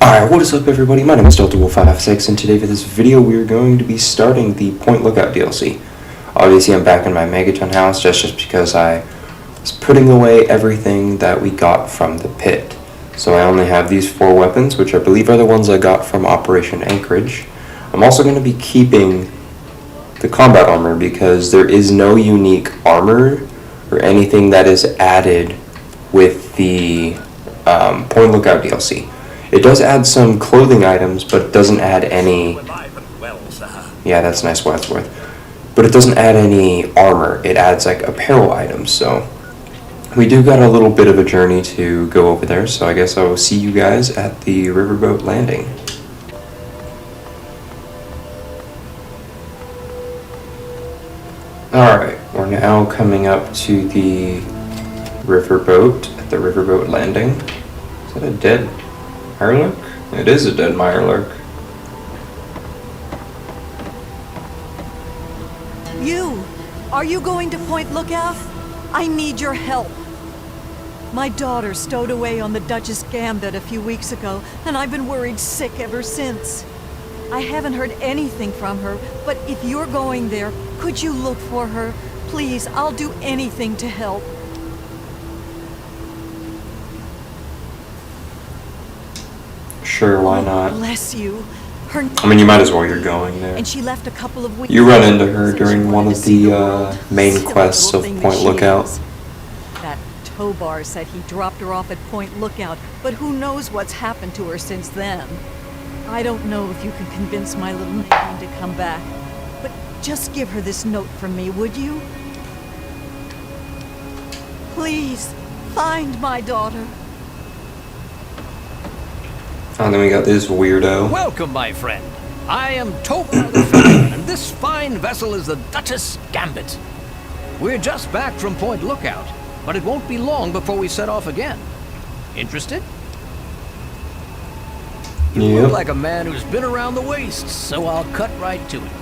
Alright, what is up everybody? My name is Delta556 and today for this video we are going to be starting the Point Lookout DLC. Obviously I'm back in my Megaton house just because I was putting away everything that we got from the pit. So I only have these 4 weapons, which I believe are the ones I got from Operation Anchorage. I'm also going to be keeping the combat armor because there is no unique armor or anything that is added with the Point Lookout DLC. It does add some clothing items, but it doesn't add any... Yeah, that's nice Wadsworth. But it doesn't add any armor. It adds, like, apparel items, so... We do got a little bit of a journey to go over there, so I guess I will see you guys at the riverboat landing. Alright, we're now coming up to the riverboat, at the riverboat landing. Is that a dead... Mirelurk? It is a dead Mirelurk. You! Are you going to Point Lookout? I need your help. My daughter stowed away on the Duchess Gambit a few weeks ago, and I've been worried sick ever since. I haven't heard anything from her, but if you're going there, could you look for her? Please, I'll do anything to help. Sure, why not? Bless you. I mean, you might as well, you're going there. And she left a couple of weeks. You run into her during one of the main quests of Point Lookout. That tobar said he dropped her off at Point Lookout, but who knows what's happened to her since then. I don't know if you can convince my little Maine to come back, but just give her this note from me, would you? Please, find my daughter. And then we got this weirdo. Welcome, my friend. I am Tobar the Ferry, and this fine vessel is the Duchess Gambit. We're just back from Point Lookout, but it won't be long before we set off again. Interested? You look like a man who's been around the wastes, so I'll cut right to it.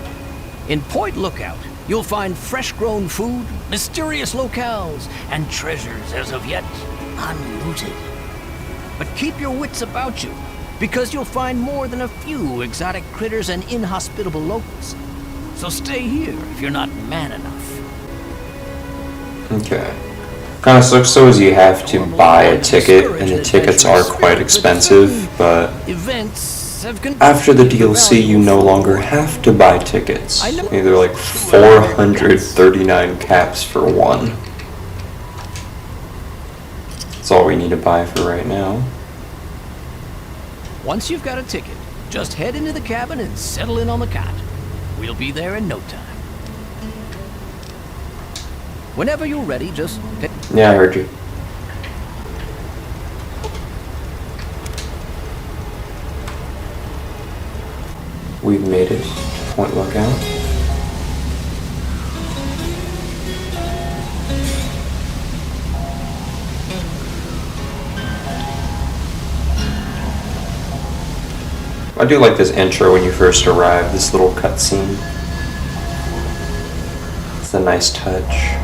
In Point Lookout, you'll find fresh-grown food, mysterious locales, and treasures as of yet unlooted. But keep your wits about you, because you'll find more than a few exotic critters and inhospitable locals. So stay here if you're not man enough. Okay. Kind of sucks though is you have to buy a ticket, and the tickets are quite expensive, but after the DLC you no longer have to buy tickets. Either like 439 caps for one. That's all we need to buy for right now. Once you've got a ticket, just head into the cabin and settle in on the cot. We'll be there in no time. Whenever you're ready, just pick... Yeah, I heard you. We've made it. Point Lookout. I do like this intro when you first arrive, this little cutscene. It's a nice touch.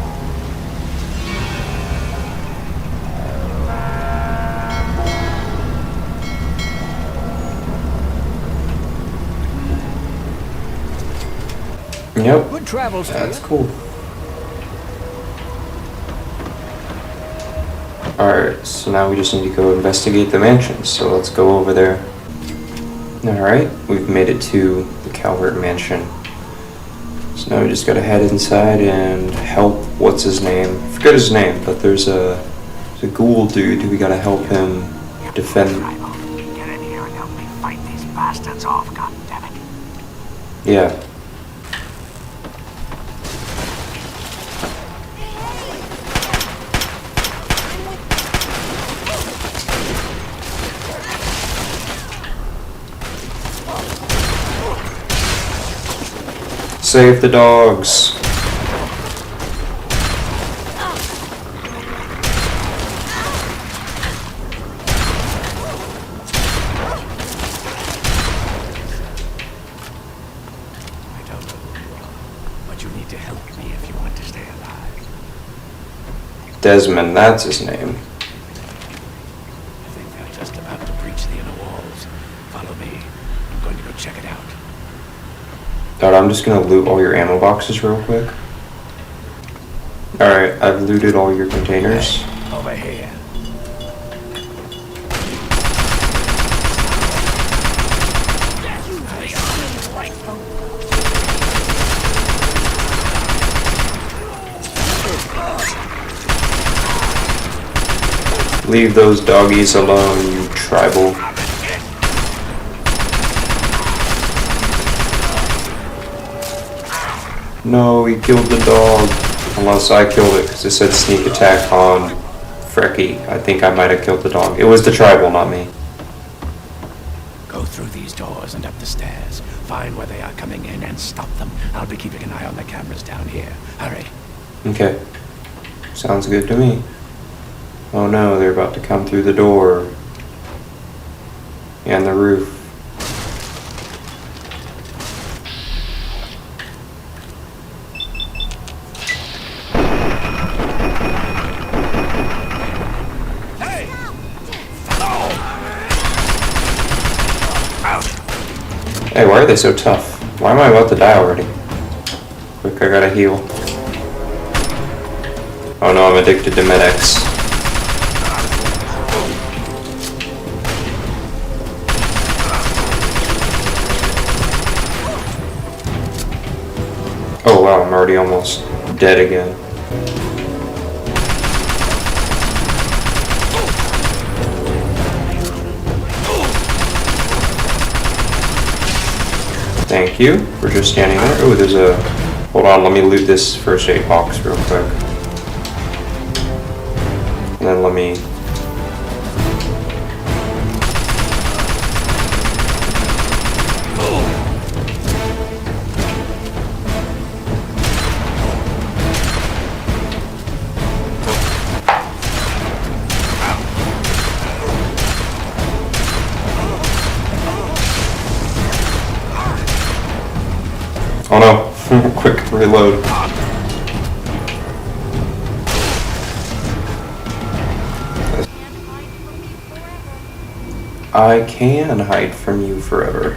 Yep. Good travels. That's cool. Alright, so now we just need to go investigate the mansion, so let's go over there. Alright, we've made it to the Calvert mansion. So now we just gotta head inside and help, what's his name? I forget his name, but there's a ghoul dude who we gotta help him defend. Get in here and help me fight these bastards off, goddammit. Yeah. Save the dogs. need to help me if you want to stay alive. Desmond, that's his name. I think they're just about to breach the inner walls. check it out. Alright, I'm just gonna loot all your ammo boxes real quick. Alright, I've looted all your containers. Over here. Leave those doggies alone, you tribal. No, he killed the dog. Unless I killed it, because it said sneak attack on Frecky. I think I might have killed the dog. It was the tribal, not me. Go through these doors and up the stairs. Find where they are coming in and stop them. I'll be keeping an eye on the cameras down here. Hurry. Okay. Sounds good to me. Oh no, they're about to come through the door. And the roof. Hey! Oh! Out! Hey, why are they so tough? Why am I about to die already? Quick, I gotta heal. Oh no, I'm addicted to Med-X. Oh wow, I'm already almost dead again. Thank you for just standing there. Oh, there's a... Hold on, let me loot this first aid box real quick. And then let me... Oh no, quick reload. I can hide from you forever.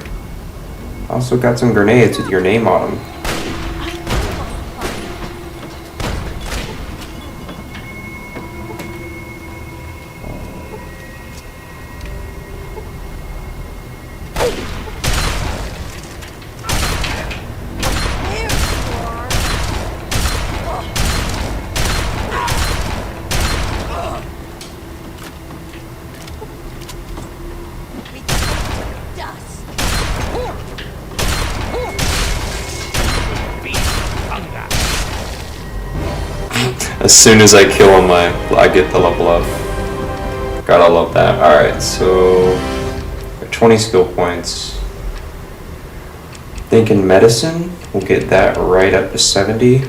Also got some grenades with your name on them. As soon as I kill him, I get the level up. Gotta love that. Alright, so 20 skill points. Think in medicine, we'll get that right up to 70.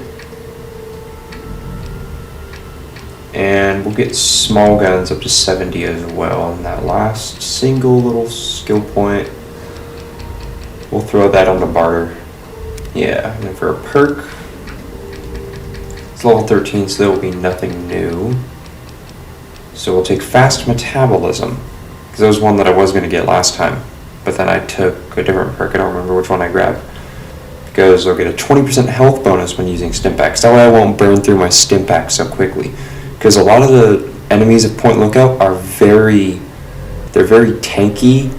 And we'll get small guns up to 70 as well. And that last single little skill point, we'll throw that on the barter. Yeah, and then for a perk, it's level 13, so there will be nothing new. So we'll take fast metabolism, because that was one that I was going to get last time. But then I took a different perk, I don't remember which one I grabbed. Because I'll get a 20% health bonus when using stimpaks. That way I won't burn through my stimpaks so quickly. Because a lot of the enemies at Point Lookout are they're very tanky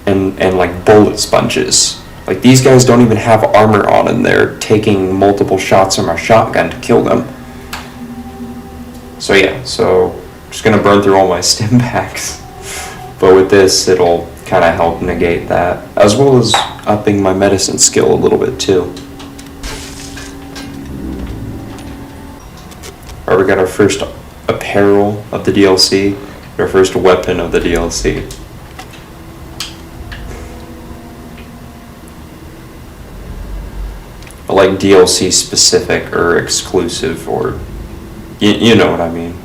and like bullet sponges. Like, these guys don't even have armor on, and they're taking multiple shots from our shotgun to kill them. So yeah, so just gonna burn through all my stim packs. But with this, it'll kind of help negate that, as well as upping my medicine skill a little bit too. Alright, we got our first apparel of the DLC, our first weapon of the DLC. Like DLC specific or exclusive, or you know what I mean.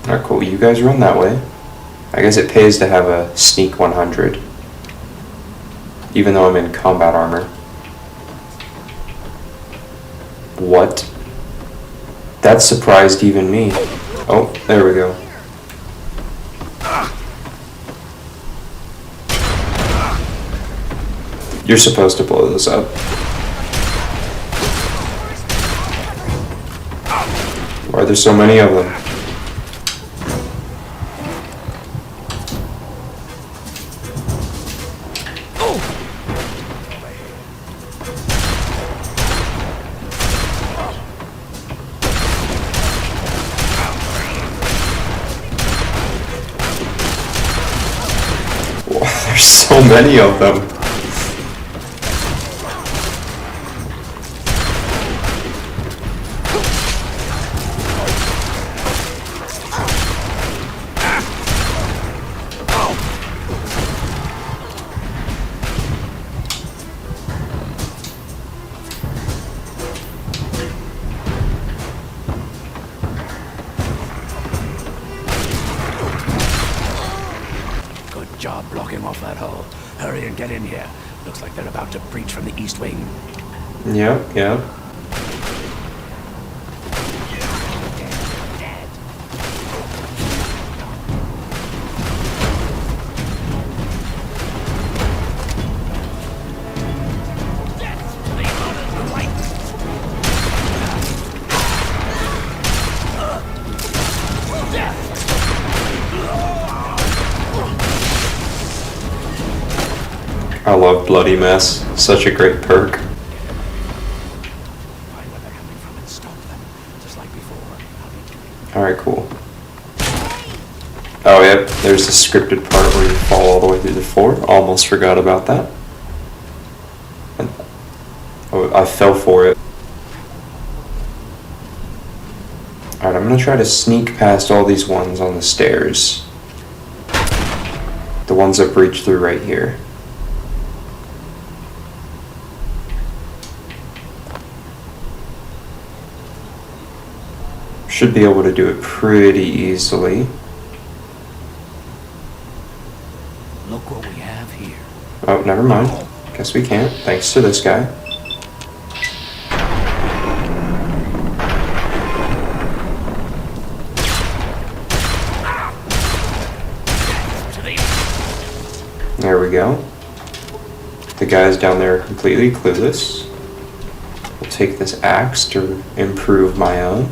Alright, cool. You guys run that way. I guess it pays to have a sneak 100, even though I'm in combat armor. What? That surprised even me. Oh, there we go. You're supposed to blow those up. Why are there so many of them? There's so many of them. Job blocking off that hole. Hurry and get in here. Looks like they're about to breach from the east wing. Yep, yep. I love Bloody Mess. Such a great perk. Find where they're coming from and stop them, just like before. Alright, cool. Oh, yep, there's the scripted part where you fall all the way through the floor. Almost forgot about that. Oh, I fell for it. Alright, I'm gonna try to sneak past all these ones on the stairs. The ones that breach through right here. Should be able to do it pretty easily. Look what we have here. Oh, never mind. Guess we can't, thanks to this guy. There we go. The guys down there are completely clueless. We'll take this axe to improve my own.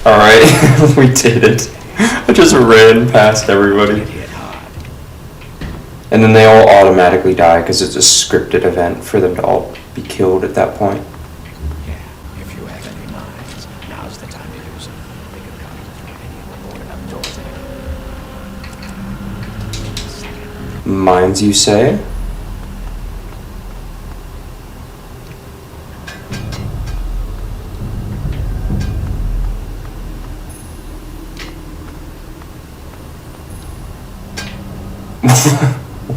Alright, we did it. I just ran past everybody. And then they all automatically die because it's a scripted event for them to all be killed at that point. Yeah, if you have any minds, now's the time to use them. They could come through any boarded up doors. Mines, you say?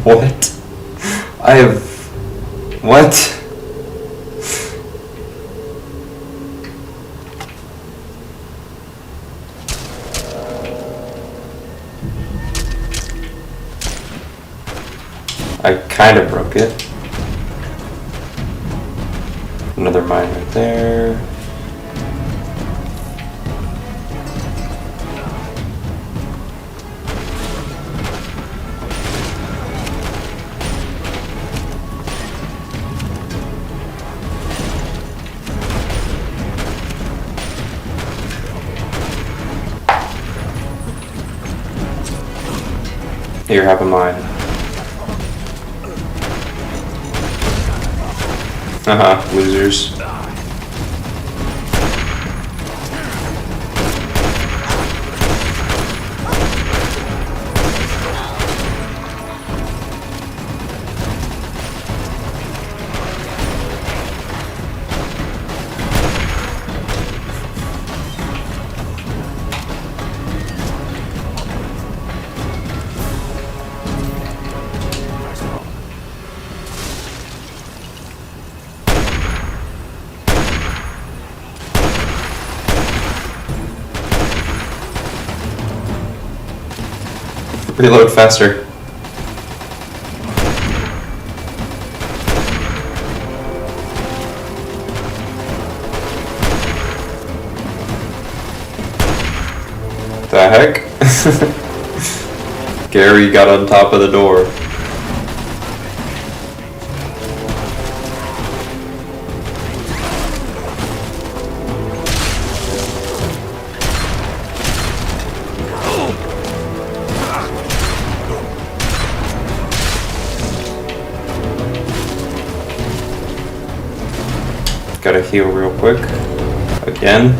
What? I have... What? I kind of broke it. Another mine right there. Here, have a mine. Haha, losers. Reload faster. The heck? Gary got on top of the door. Gotta heal real quick. Again.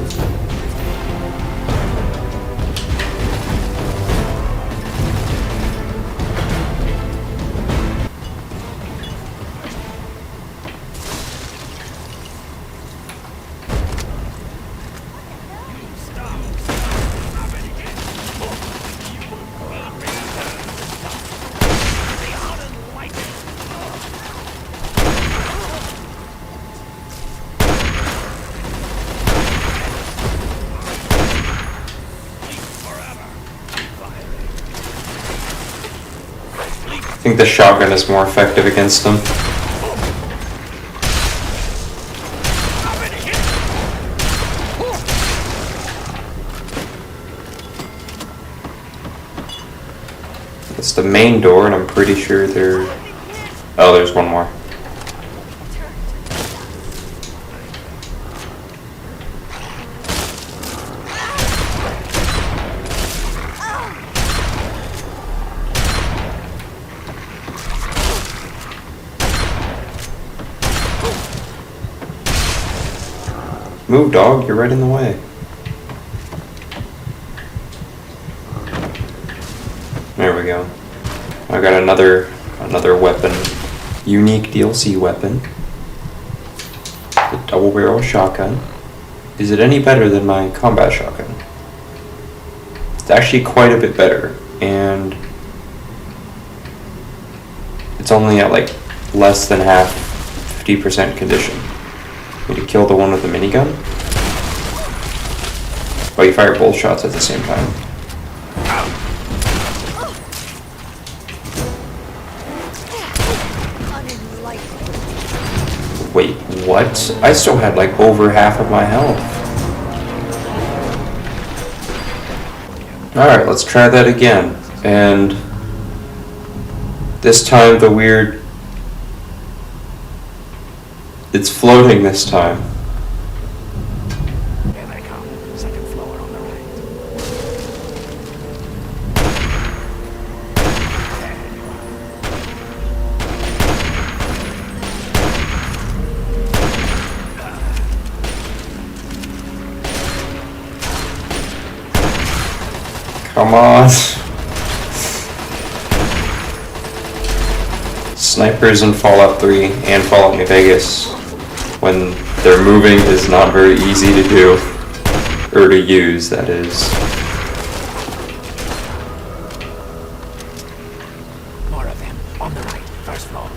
I think the shotgun is more effective against them. It's the main door, and I'm pretty sure there... Oh, there's one more. Move, dog, you're right in the way. There we go. I got another weapon. Unique DLC weapon. The double barrel shotgun. Is it any better than my combat shotgun? It's actually quite a bit better, and it's only at like less than half 50% condition. Need to kill the one with the minigun? Oh, you fire both shots at the same time. Wait, what? I still had like over half of my health. Alright, let's try that again. And this time the weird... It's floating this time. Here they come. Second floor on the right. Come on. Snipers in Fallout 3 and Fallout New Vegas, when they're moving, is not very easy to do. Or to use, that is. More of them. On the right. First floor.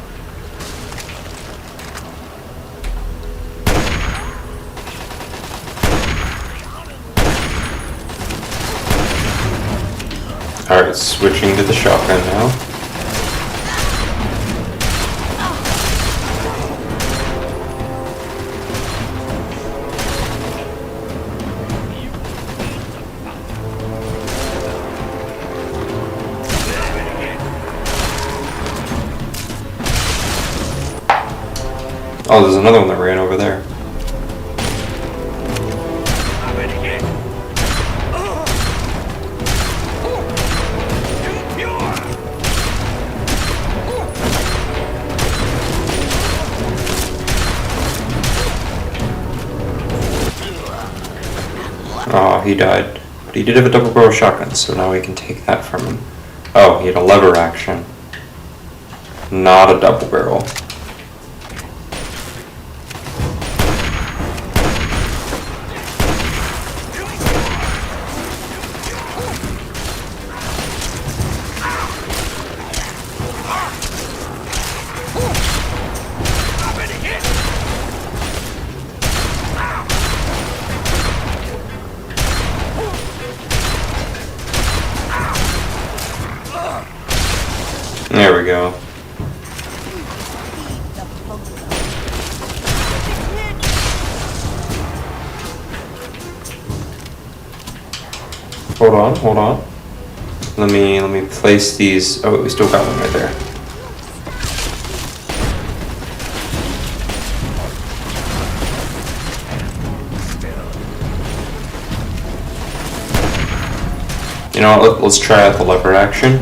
Alright, switching to the shotgun now. Oh, there's another one that ran over there. Oh, he died. But he did have a double barrel shotgun, so now we can take that from him. Oh, he had a lever action. Not a double barrel. There we go. Hold on. Let me place these. Oh, we still got one right there. You know what, let's try out the lever action.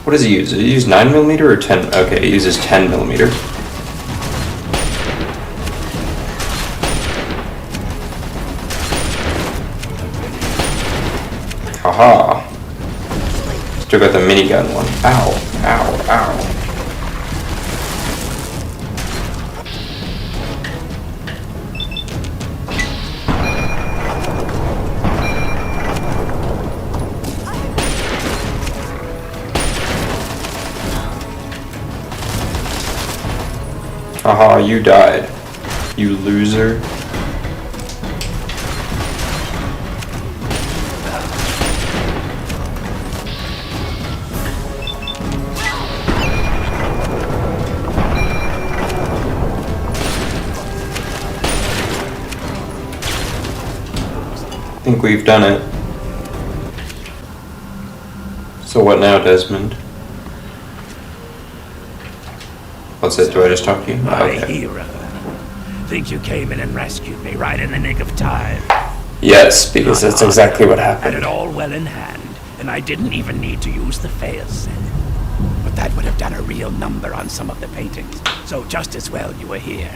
What does he use? Does he use 9mm or 10? Okay, he uses 10mm. Haha. Still got the minigun one. Ow, ow, ow. Haha, you died. You loser. I think we've done it. So what now, Desmond? What's it? Do I just talk to you? My Okay. hero. Think you came in and rescued me right in the nick of time. Yes, because that's exactly what Had happened. it all well in hand, and I didn't even need to use the fail-safe. But that would have done a real number on some of the paintings, so just as well you were here.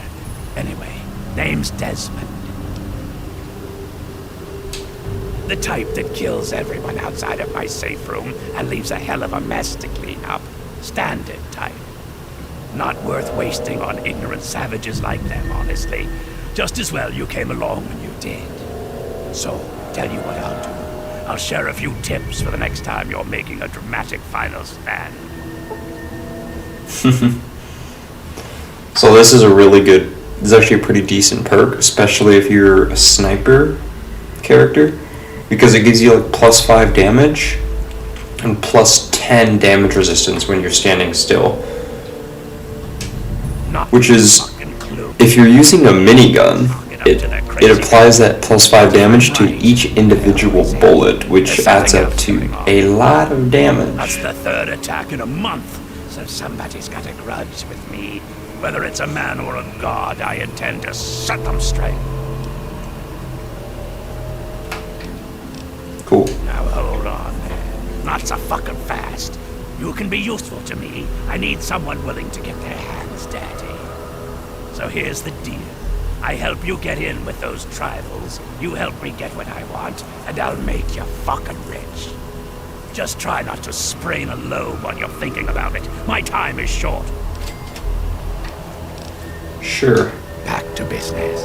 Anyway, name's Desmond. The type that kills everyone outside of my safe room and leaves a hell of a mess to clean up. Standard type. Not worth wasting on ignorant savages like them, honestly. Just as well you came along when you did. So, tell you what I'll do. I'll share a few tips for the next time you're making a dramatic final stand. So this is a really good, this is actually a pretty decent perk, especially if you're a sniper character, because it gives you like +5 damage and +10 damage resistance when you're standing still. Not Which is, fucking clue. if you're using a minigun, it applies that +5 damage to each individual bullet, which adds up to a lot of damage. That's the third attack in a month, so somebody's got a grudge with me. Whether it's a man or a god, I intend to set them straight. Cool. Now hold on there. Not so fucking fast. You can be useful to me. I need someone willing to get their hands dirty. So here's the deal. I help you get in with those tribals, you help me get what I want, and I'll make you fucking rich. Just try not to sprain a lobe while you're thinking about it. My time is short. Sure. Back to business.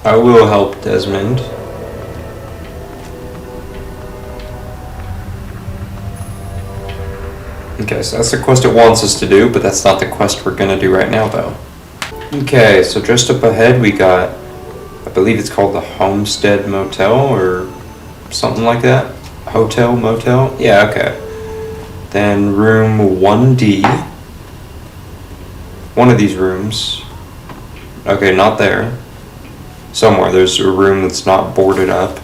I will help, Desmond. Okay, so that's the quest it wants us to do, but that's not the quest we're gonna do right now, though. Okay, so just up ahead we got, I believe it's called the Homestead Motel, or something like that. Hotel, motel? Yeah, okay. Then room 1D. One of these rooms. Okay, not there. Somewhere there's a room that's not boarded up.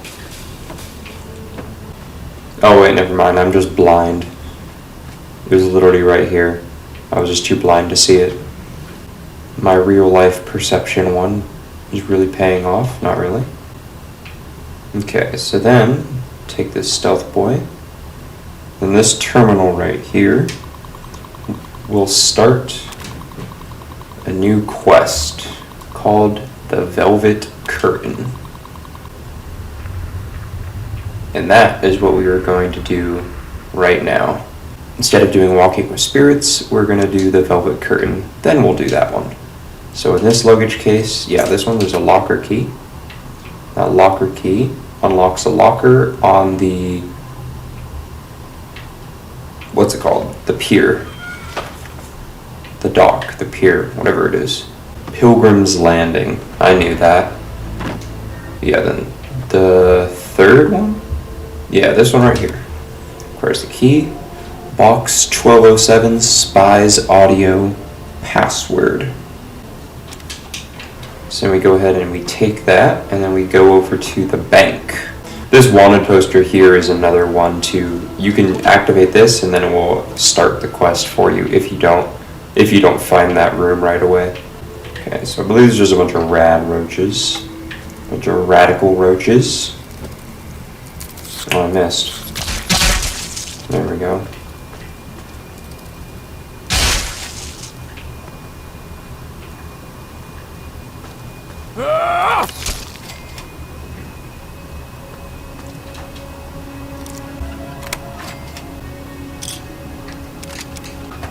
Oh wait, never mind, I'm just blind. It was literally right here. I was just too blind to see it. My real life perception one is really paying off. Not really. Okay, so then take this stealth boy. Then this terminal right here will start a new quest called the the velvet curtain. And that is what we are going to do right now. Instead of doing Walking with Spirits, we're going to do the velvet curtain, then we'll do that one. So in this luggage case, yeah, this one, there's a locker key. That locker key unlocks a locker on the, what's it called? The pier. The dock, the pier, whatever it is. Pilgrim's Landing. I knew that. Yeah, then the third one? Yeah, this one right here. Where's the key? Box 1207 Spies Audio Password. So we go ahead and we take that, and then we go over to the bank. This wanted poster here is another one to, you can activate this and then it will start the quest for you if you don't find that room right away. Okay, so I believe there's just a bunch of rad roaches. A bunch of radical roaches. Oh, I missed. There we go.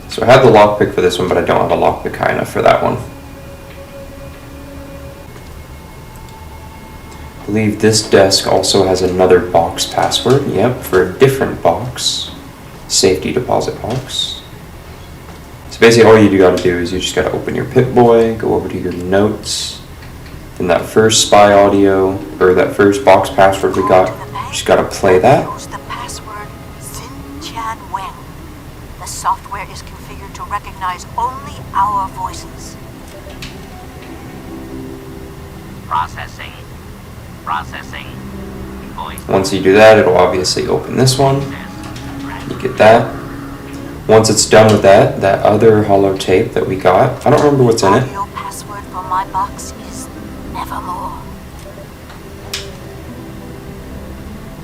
So I have the lockpick for this one, but I don't have a lockpick high enough for that one. I believe this desk also has another box password. Yep, for a different box. Safety deposit box. So basically all you gotta do is you just gotta open your Pip-Boy, go over to your notes, then that first spy audio, or that first box password we got, you just gotta play that. Use the password Xin-Chan-Wen. The software is configured to recognize only our voices. Processing. Processing. Voice. Once you do that, it'll obviously open this one. You get that. Once it's done with that, that other holotape that we got, I don't remember what's in it. Audio password for my box is nevermore.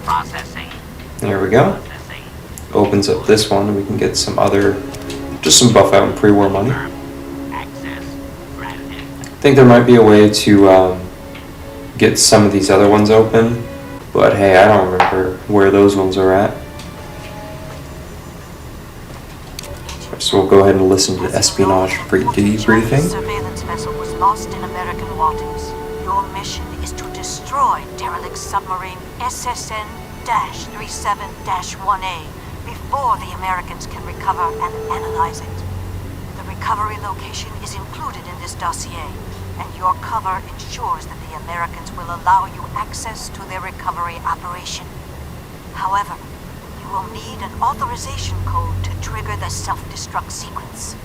Processing. There we go. Processing. Opens up this one and we can get some other, just some buff out and pre-war money. Access granted. I think there might be a way to get some of these other ones open, but hey, I don't remember where those ones are at. So we'll go ahead and listen to the espionage debriefing. Surveillance vessel was lost in American waters. Your mission is to destroy derelict submarine SSN-37-1A before the Americans can recover and analyze it. The recovery location is included in this dossier, and your cover ensures that the Americans will allow you access to their recovery operation. However, you will need an authorization code to trigger the self-destruct sequence.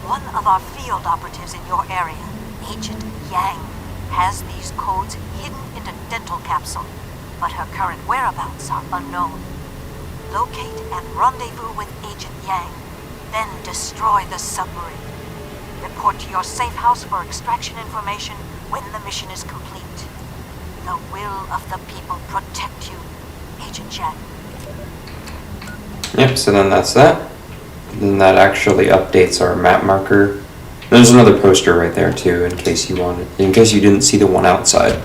One of our field operatives in your area, Agent Yang, has these codes hidden in a dental capsule, but her current whereabouts are unknown. Locate and rendezvous with Agent Yang, then destroy the submarine. Report to your safe house for extraction information when the mission is complete. The will of the people protect you, Agent Yang. Yep, so then that's that. Then that actually updates our map marker. There's another poster right there too, in case you didn't see the one outside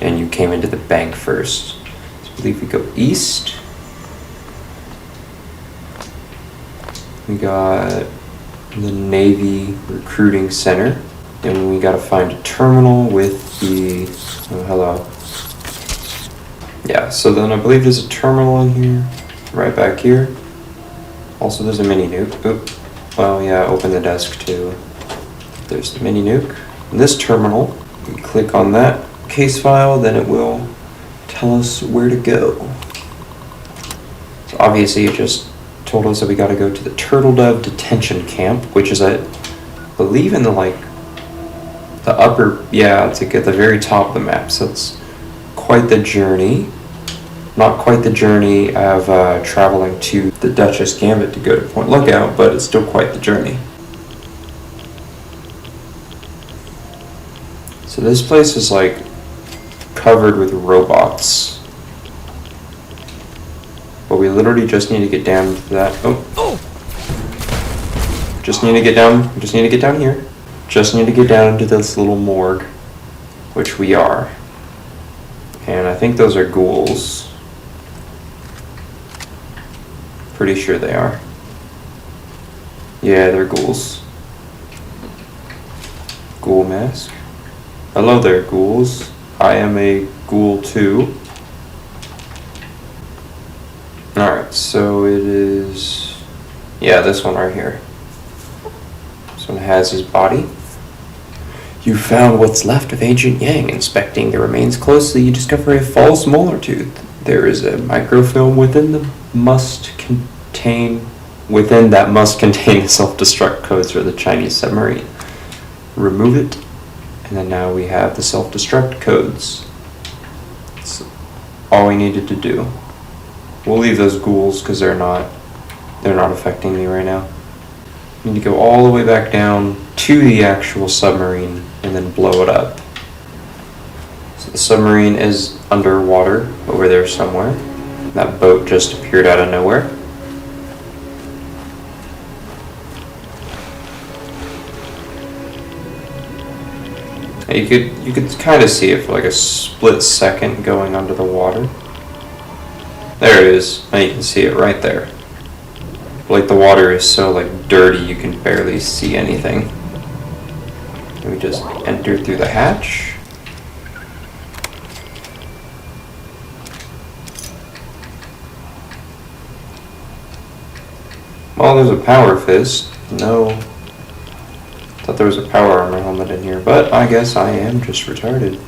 and you came into the bank first. So I believe we go east. We got the Navy Recruiting Center, and we gotta find a terminal with the, oh hello. Yeah, so then I believe there's a terminal in here, right back here. Also there's a mini nuke. Oop. Well, yeah, open the desk too. There's the mini nuke. In this terminal, we click on that case file, then it will tell us where to go. So obviously it just told us that we gotta go to the Turtle Dove Detention Camp, which is, I believe, in the upper, yeah, it's like at the very top of the map. So it's quite the journey. Not quite the journey of traveling to the Duchess Gambit to go to Point Lookout, but it's still quite the journey. So this place is like covered with robots. But we literally just need to get down to that. Oh. Just need to get down here. Just need to get down into this little morgue. which we are. And I think those are ghouls. Pretty sure they are. Yeah, they're ghouls. Ghoul mask. Hello there, ghouls. I am a ghoul too. Alright, so it is... yeah, this one right here. This one has his body. You found what's left of ancient Yang. Inspecting the remains closely, you discover a false molar tooth. There is a microfilm within that must contain the self-destruct codes for the Chinese submarine. Remove it, and then now we have the self-destruct codes. That's all we needed to do. We'll leave those ghouls because they're not affecting me right now. We need to go all the way back down to the actual submarine and then blow it up. So the submarine is underwater over there somewhere. That boat just appeared out of nowhere. You could kind of see it for like a split second going under the water. There it is. Now you can see it right there. Like the water is so like dirty you can barely see anything. And we just enter through the hatch. Well, there's a power fist. No. Thought there was a power armor helmet in here, but I guess I am just retarded.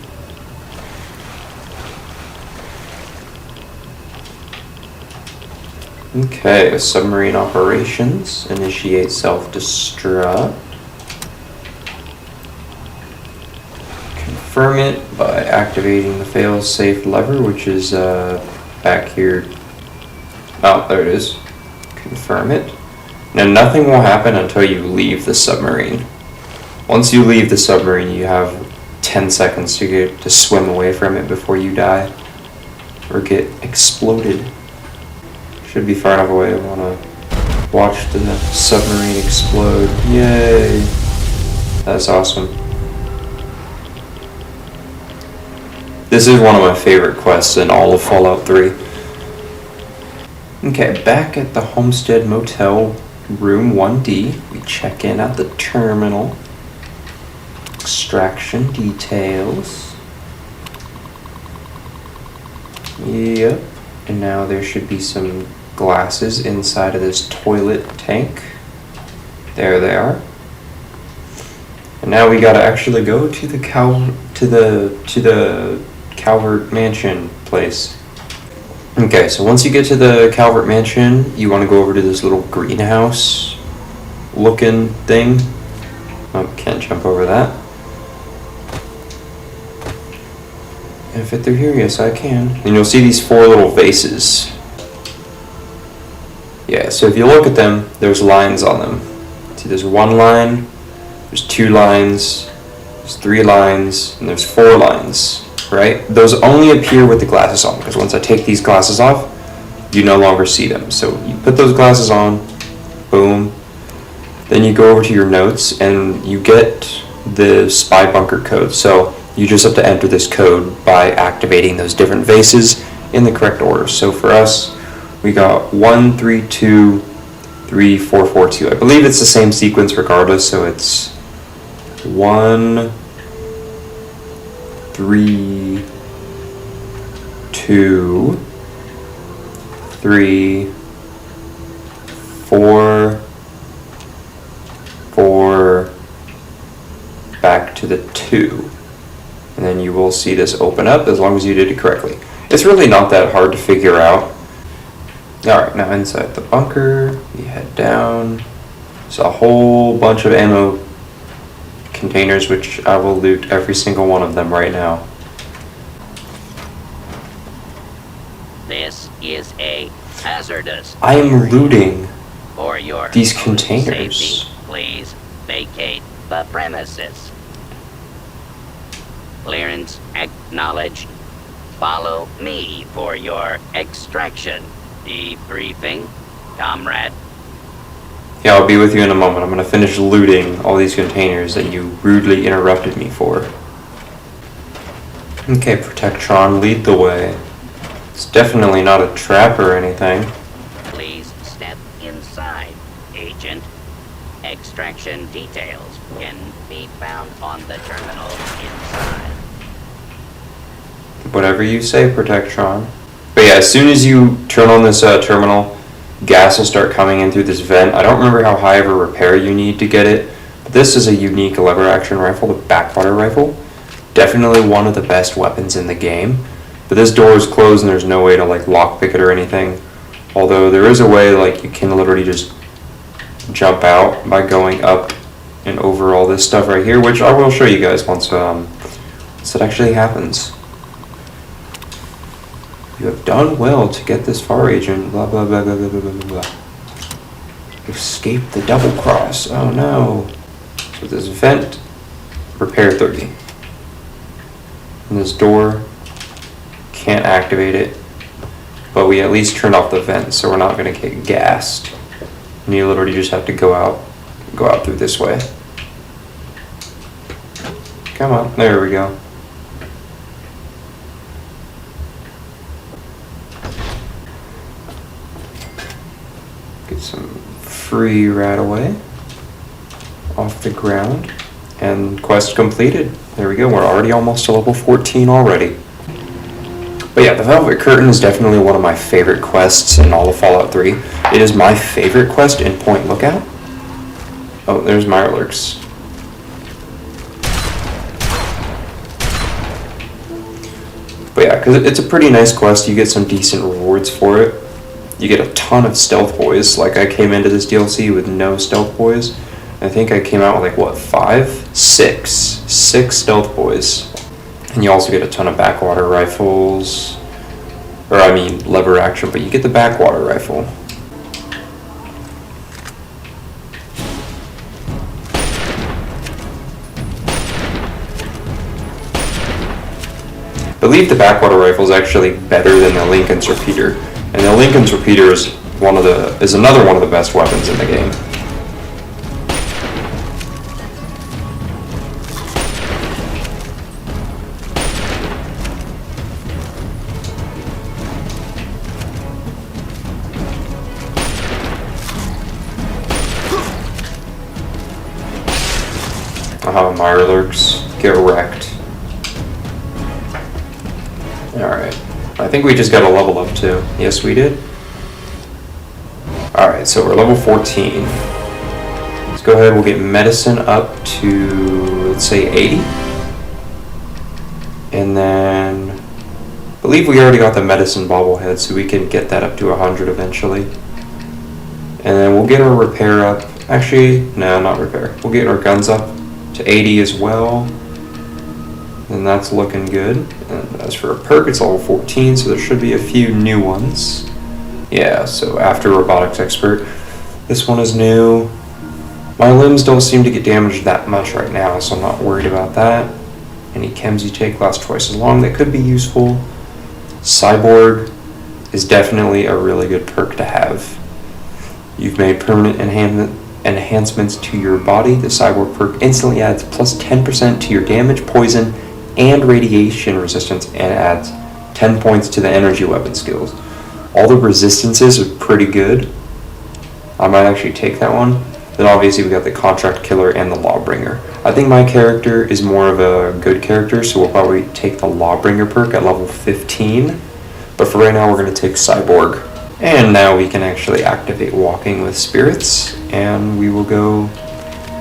Okay, submarine operations. Initiate self-destruct. Confirm it by activating the fail-safe lever, which is back here. Oh, there it is. Confirm it. Now nothing will happen until you leave the submarine. Once you leave the submarine, you have 10 seconds to swim away from it before you die or get exploded. Should be far enough away. I want to watch the submarine explode. Yay! That's awesome. This is one of my favorite quests in all of Fallout 3. Okay, back at the Homestead Motel, room 1D. We check in at the terminal. Extraction details. Yep. And now there should be some glasses inside of this toilet tank. There they are. And now we gotta actually go to the Calvert Mansion place. Okay, so once you get to the Calvert Mansion, you want to go over to this little greenhouse looking thing. Oh, can't jump over that. Can I fit through here? Yes, I can. And you'll see these 4 little vases. Yeah, so if you look at them, there's lines on them. See, there's 1 line, there's 2 lines, there's 3 lines, and there's 4 lines, right? Those only appear with the glasses on, because once I take these glasses off, you no longer see them. So you put those glasses on, boom. Then you go over to your notes, and you get the spy bunker code. So you just have to enter this code by activating those different vases in the correct order. So for us, we got 1, 3, 2, 3, 4, 4, 2. I believe it's the same sequence regardless, so it's 1, 3, 2, 3, 4, 4, back to the 2. And then you will see this open up as long as you did it correctly. It's really not that hard to figure out. Alright, now inside the bunker, we head down. There's a whole bunch of ammo containers, which I will loot every single one of them right now. This is a hazardous. I am looting For your these own containers. safety, please vacate the premises. Clearance acknowledged. Follow me for your extraction. Debriefing, comrade. Yeah, I'll be with you in a moment. I'm going to finish looting all these containers that you rudely interrupted me for. Okay, Protectron, lead the way. It's definitely not a trap or anything. Please step inside, Agent. Extraction details can be found on the terminal inside. Whatever you say, Protectron. But yeah, as soon as you turn on this terminal, gas will start coming in through this vent. I don't remember how high of a repair you need to get it, but this is a unique lever action rifle, the backwater rifle. Definitely one of the best weapons in the game. But this door is closed and there's no way to like lockpick it or anything. Although there is a way like you can literally just jump out by going up and over all this stuff right here, which I will show you guys once it actually happens. You have done well to get this far, Agent. Blah blah blah blah blah blah blah blah. Escape the double cross. Oh no. So this vent, repair 30. And this door, can't activate it. But we at least turned off the vent, so we're not gonna get gassed. And you literally just have to go out through this way. Come on, there we go. Get some free right away off the ground. And quest completed. There we go, we're already almost to level 14 already. But yeah, the Velvet Curtain is definitely one of my favorite quests in all of Fallout 3. It is my favorite quest in Point Lookout. Oh, there's Mirelurks. But yeah, because it's a pretty nice quest, you get some decent rewards for it. You get a ton of stealth boys. Like I came into this DLC with no stealth boys. I think I came out with like what, 5? 6 stealth boys. And you also get a ton of backwater rifles. Or I mean lever action, but you get the backwater rifle. I believe the backwater rifle is actually better than the Lincoln's repeater. And the Lincoln's repeater is another one of the best weapons in the game. Mirelurks, get wrecked. Alright, I think we just got a level up too. Yes, we did. Alright, so we're level 14. Let's go ahead, we'll get medicine up to, let's say, 80. And then, I believe we already got the medicine bobblehead, so we can get that up to 100 eventually. And then we'll get our repair up. Actually, no, not repair. We'll get our guns up to 80 as well. And that's looking good. And as for a perk, it's level 14, so there should be a few new ones. Yeah, so after Robotics Expert, this one is new. My limbs don't seem to get damaged that much right now, so I'm not worried about that. Any chems you take last twice as long, that could be useful. Cyborg is definitely a really good perk to have. You've made permanent enhancements to your body. The Cyborg perk instantly adds plus 10% to your damage, poison, and radiation resistance, and adds 10 points to the energy weapon skills. All the resistances are pretty good. I might actually take that one. Then obviously we got the Contract Killer and the Lawbringer. I think my character is more of a good character, so we'll probably take the Lawbringer perk at level 15. But for right now we're going to take Cyborg. And now we can actually activate Walking with Spirits, and we will go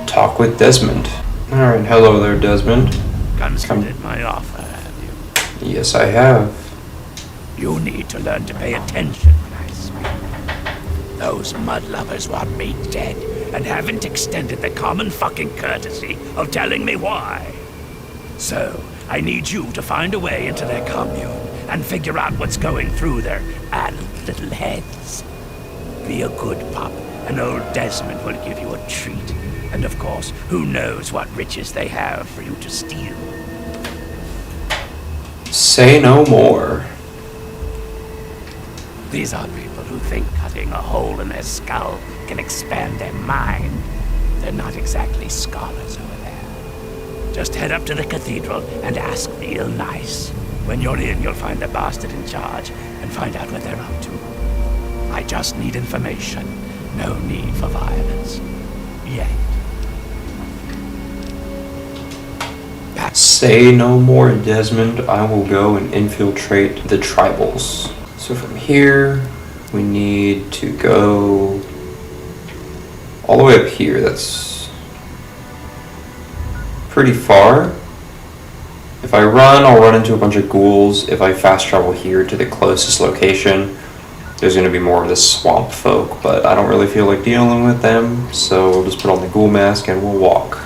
talk with Desmond. Alright, hello there, Desmond. Considered my offer, have you? Yes, I have. You need to learn to pay attention when I speak. Those mudlovers want me dead, and haven't extended the common fucking courtesy of telling me why. So, I need you to find a way into their commune, and figure out what's going through their addled little heads. Be a good pup, and old Desmond will give you a treat. And of course, who knows what riches they have for you to steal. Say no more. These are people who think cutting a hole in their skull can expand their mind. They're not exactly scholars over there. Just head up to the cathedral and ask real nice. When you're in, you'll find the bastard in charge and find out what they're up to. I just need information. No need for violence. Yet. Say no more, Desmond. I will go and infiltrate the tribals. So from here, we need to go all the way up here. That's pretty far. If I run, I'll run into a bunch of ghouls. If I fast travel here to the closest location, there's going to be more of the swamp folk, but I don't really feel like dealing with them, so we'll just put on the ghoul mask and we'll walk.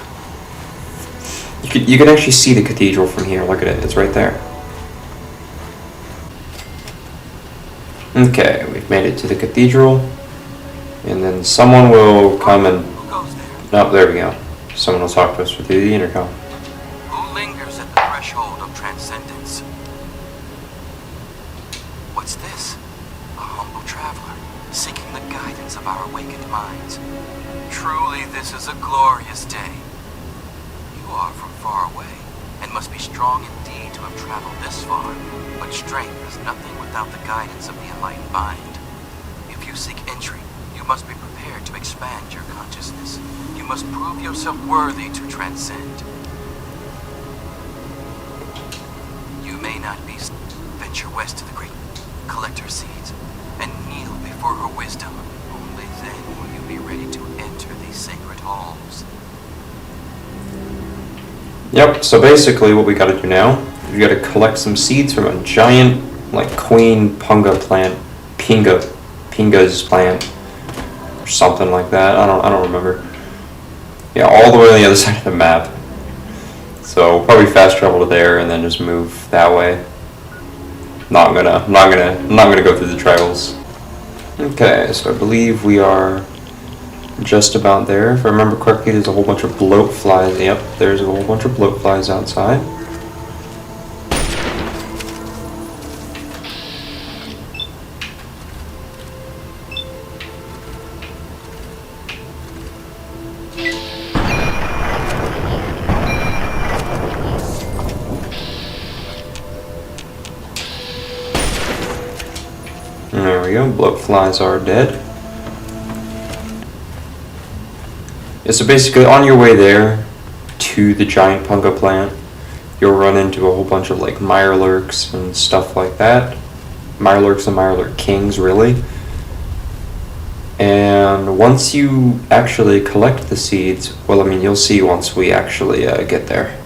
You can actually see the cathedral from here. Look at it. It's right there. Okay, we've made it to the cathedral. And then someone will come and... Oh, there we go. Someone will talk to us through the intercom. Who lingers at the threshold of transcendence? What's this? A humble traveler, seeking the guidance of our awakened minds. Truly, this is a glorious day. You are from far away, and must be strong indeed to have traveled this far. But strength is nothing without the guidance of the enlightened mind. If you seek entry, you must be prepared to expand your consciousness. You must prove yourself worthy to transcend. You may not be. Venture west to the great, collect her seeds, and kneel before her wisdom. Only then will you be ready to enter these sacred halls. Yep, so basically what we gotta do now, we gotta collect some seeds from a giant, like, queen punga plant, Pingas plant, or something like that. I don't remember. Yeah, all the way on the other side of the map. So we'll probably fast travel to there and then just move that way. I'm not gonna go through the tribals. Okay, so I believe we are just about there. If I remember correctly, there's a whole bunch of bloat flies. Yep, there's a whole bunch of bloat flies outside. There we go, bloat flies are dead. Yeah, so basically on your way there to the giant punga plant, you'll run into a whole bunch of like mirelurks and stuff like that. Mirelurks and mirelurk kings, really. And once you actually collect the seeds, well, I mean, you'll see once we actually get there.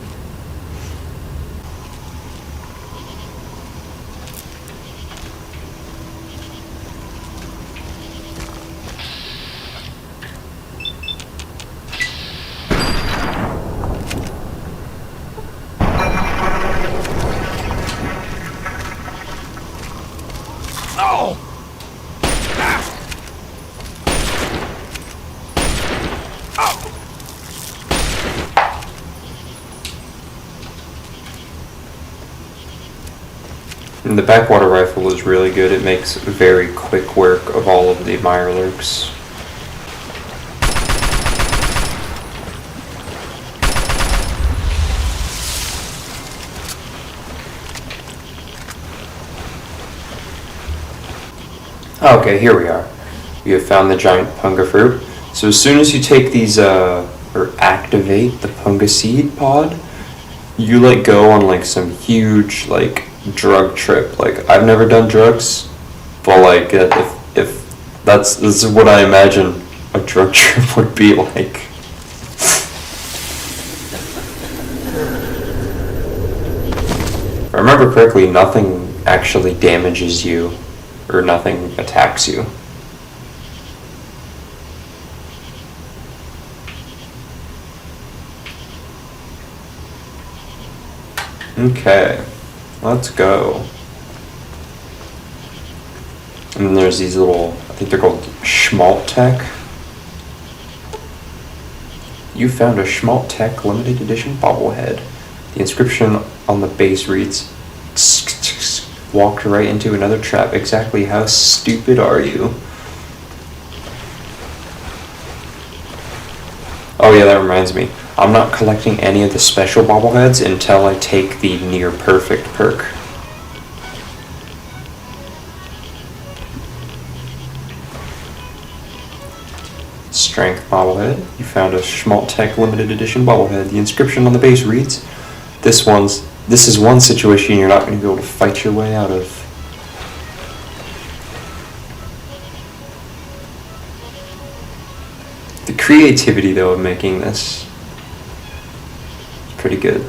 And the backwater rifle is really good. It makes very quick work of all of the mirelurks. Okay, here we are. We have found the giant punga fruit. So as soon as you take these, or activate the punga seed pod, you like go on like some huge like drug trip. Like, I've never done drugs, but like if this is what I imagine a drug trip would be like. If I remember correctly, nothing actually damages you or nothing attacks you. Okay, let's go. And then there's these little, I think they're called Schmaltech. You found a Schmaltech limited edition bobblehead. The inscription on the base reads, "Walked right into another trap. Exactly how stupid are you?" Oh yeah, that reminds me. I'm not collecting any of the special bobbleheads until I take the near perfect perk. Strength bobblehead. You found a Schmaltech limited edition bobblehead. The inscription on the base reads, this is one situation you're not going to be able to fight your way out of. The creativity, though, of making this is pretty good.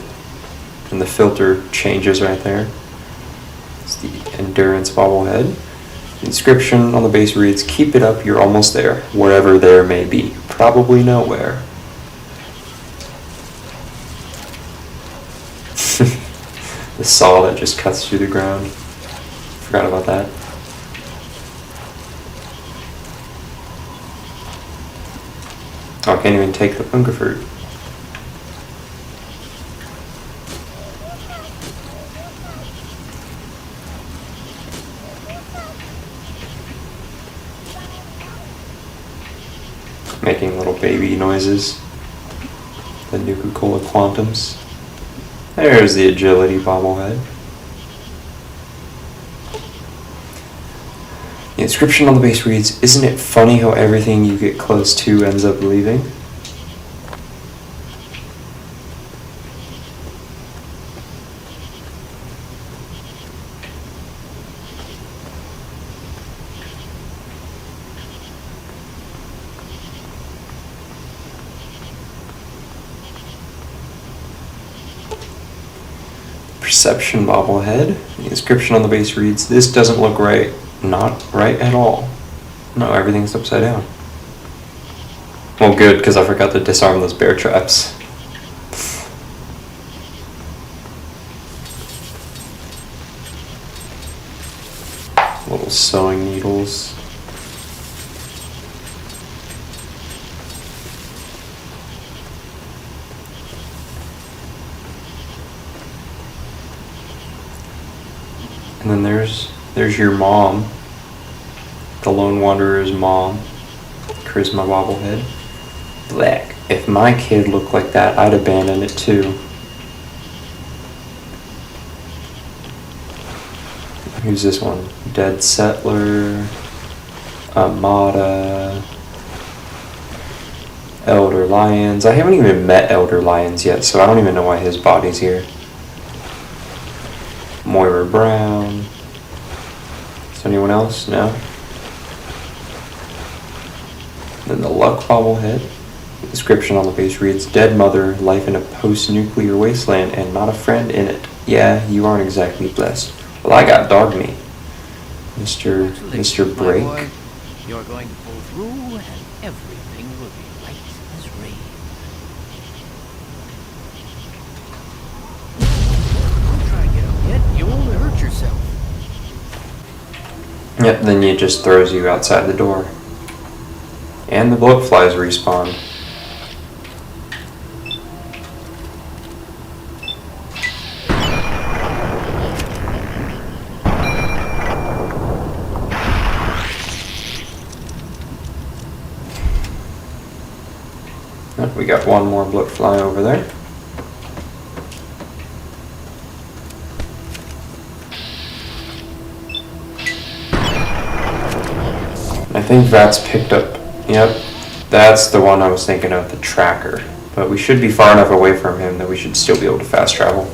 And the filter changes right there. It's the endurance bobblehead. The inscription on the base reads, keep it up, you're almost there, wherever there may be. Probably nowhere. The saw that just cuts through the ground. Forgot about that. Oh, I can't even take the punga fruit. Making little baby noises. The Nuka-Cola Quantums. There's the agility bobblehead. The inscription on the base reads, isn't it funny how everything you get close to ends up leaving? Perception bobblehead. The inscription on the base reads, this doesn't look right. Not right at all. No, everything's upside down. Well, good, because I forgot to disarm those bear traps. Little sewing needles. And then there's your mom, the Lone Wanderer's mom, Charisma bobblehead. Black. If my kid looked like that, I'd abandon it too. Who's this one? Dead Settler, Amada, Elder Lions. I haven't even met Elder Lions yet, so I don't even know why his body's here. Moira Brown. Is there anyone else? No? Then the Luck bobblehead. The description on the base reads, dead mother, life in a post-nuclear wasteland, and not a friend in it. Yeah, you aren't exactly blessed. Well, I got dog meat. Mr. Break. Boy, you're going to pull through, and everything will be right as rain. Don't try to get up yet. You'll only hurt yourself. Yep, then it just throws you outside the door. And the bloat flies respawn. Oh, we got one more bloat fly over there. I think that's picked up. Yep, that's the one I was thinking of, the tracker. But we should be far enough away from him that we should still be able to fast travel.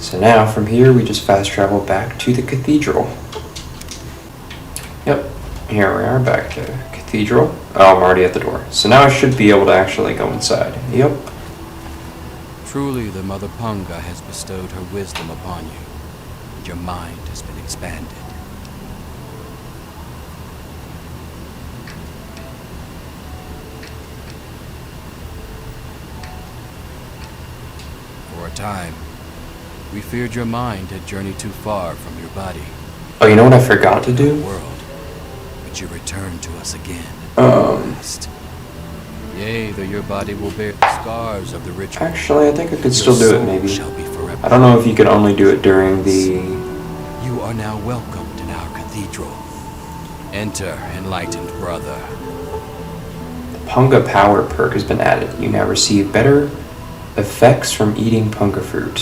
So now, from here, we just fast travel back to the cathedral. Yep, here we are, back to cathedral. Oh, I'm already at the door. So now I should be able to actually go inside. Yep. Truly, the Mother Punga has bestowed her wisdom upon you, and your mind has been expanded. For a time, we feared your mind had journeyed too far from your body. Oh, you know what I forgot to do? World, but you returned to us again. Yea, though your body will bear the scars of the ritual. Actually, I think I could still do it, maybe. Shall be forever. I don't know if you could only do it during the... You are now welcomed in our cathedral. Enter, enlightened brother. Punga Power perk has been added. You now receive better effects from eating Punga fruit.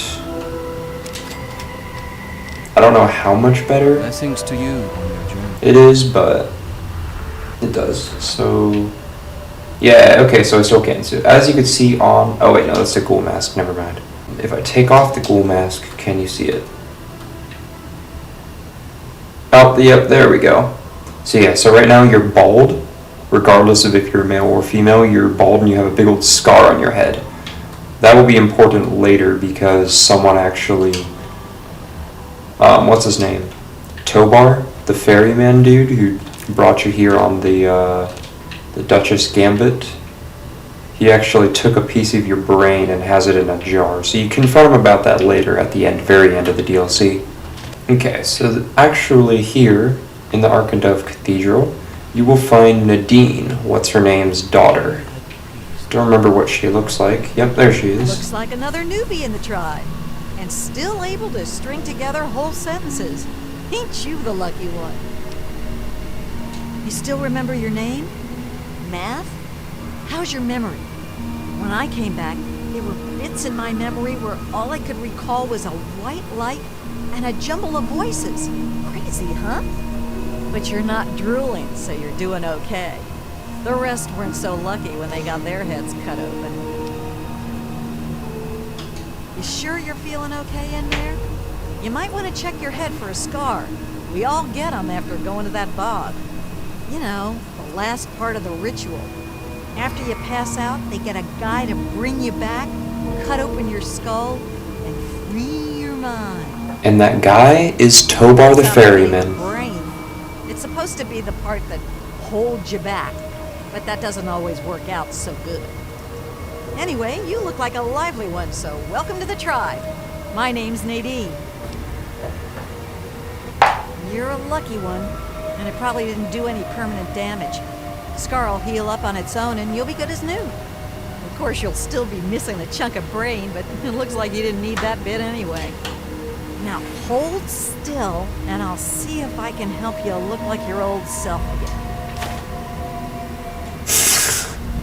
I don't know how much better Blessings to you on your journey. it is, but it does. So, yeah, okay, so I still can. So, as you can see on... Oh, wait, no, that's the ghoul mask. Never mind. If I take off the ghoul mask, can you see it? Oh, yep, there we go. So, yeah, so right now you're bald. Regardless of if you're male or female, you're bald and you have a big old scar on your head. That will be important later because someone actually... what's his name? Tobar, the ferryman dude who brought you here on the Duchess Gambit. He actually took a piece of your brain and has it in a jar. So you confront him about that later at the end, very end of the DLC. Okay, so actually here in the Arkandov Cathedral, you will find Nadine, what's her name's daughter. Don't remember what she looks like. Yep, there she is. Looks like another newbie in the tribe. And still able to string together whole sentences. Ain't you the lucky one? You still remember your name? Math? How's your memory? When I came back, there were bits in my memory where all I could recall was a white light and a jumble of voices. Crazy, huh? But you're not drooling, so you're doing okay. The rest weren't so lucky when they got their heads cut open. You sure you're feeling okay in there? You might want to check your head for a scar. We all get them after going to that bog. You know, the last part of the ritual. After you pass out, they get a guy to bring you back, cut open your skull, and free your mind. And that guy is Tobar the ferryman. Brain. It's supposed to be the part that holds you back, but that doesn't always work out so good. Anyway, you look like a lively one, so welcome to the tribe. My name's Nadine. You're a lucky one, and it probably didn't do any permanent damage. Scar will heal up on its own, and you'll be good as new. Of course, you'll still be missing a chunk of brain, but it looks like you didn't need that bit anyway. Now hold still, and I'll see if I can help you look like your old self again.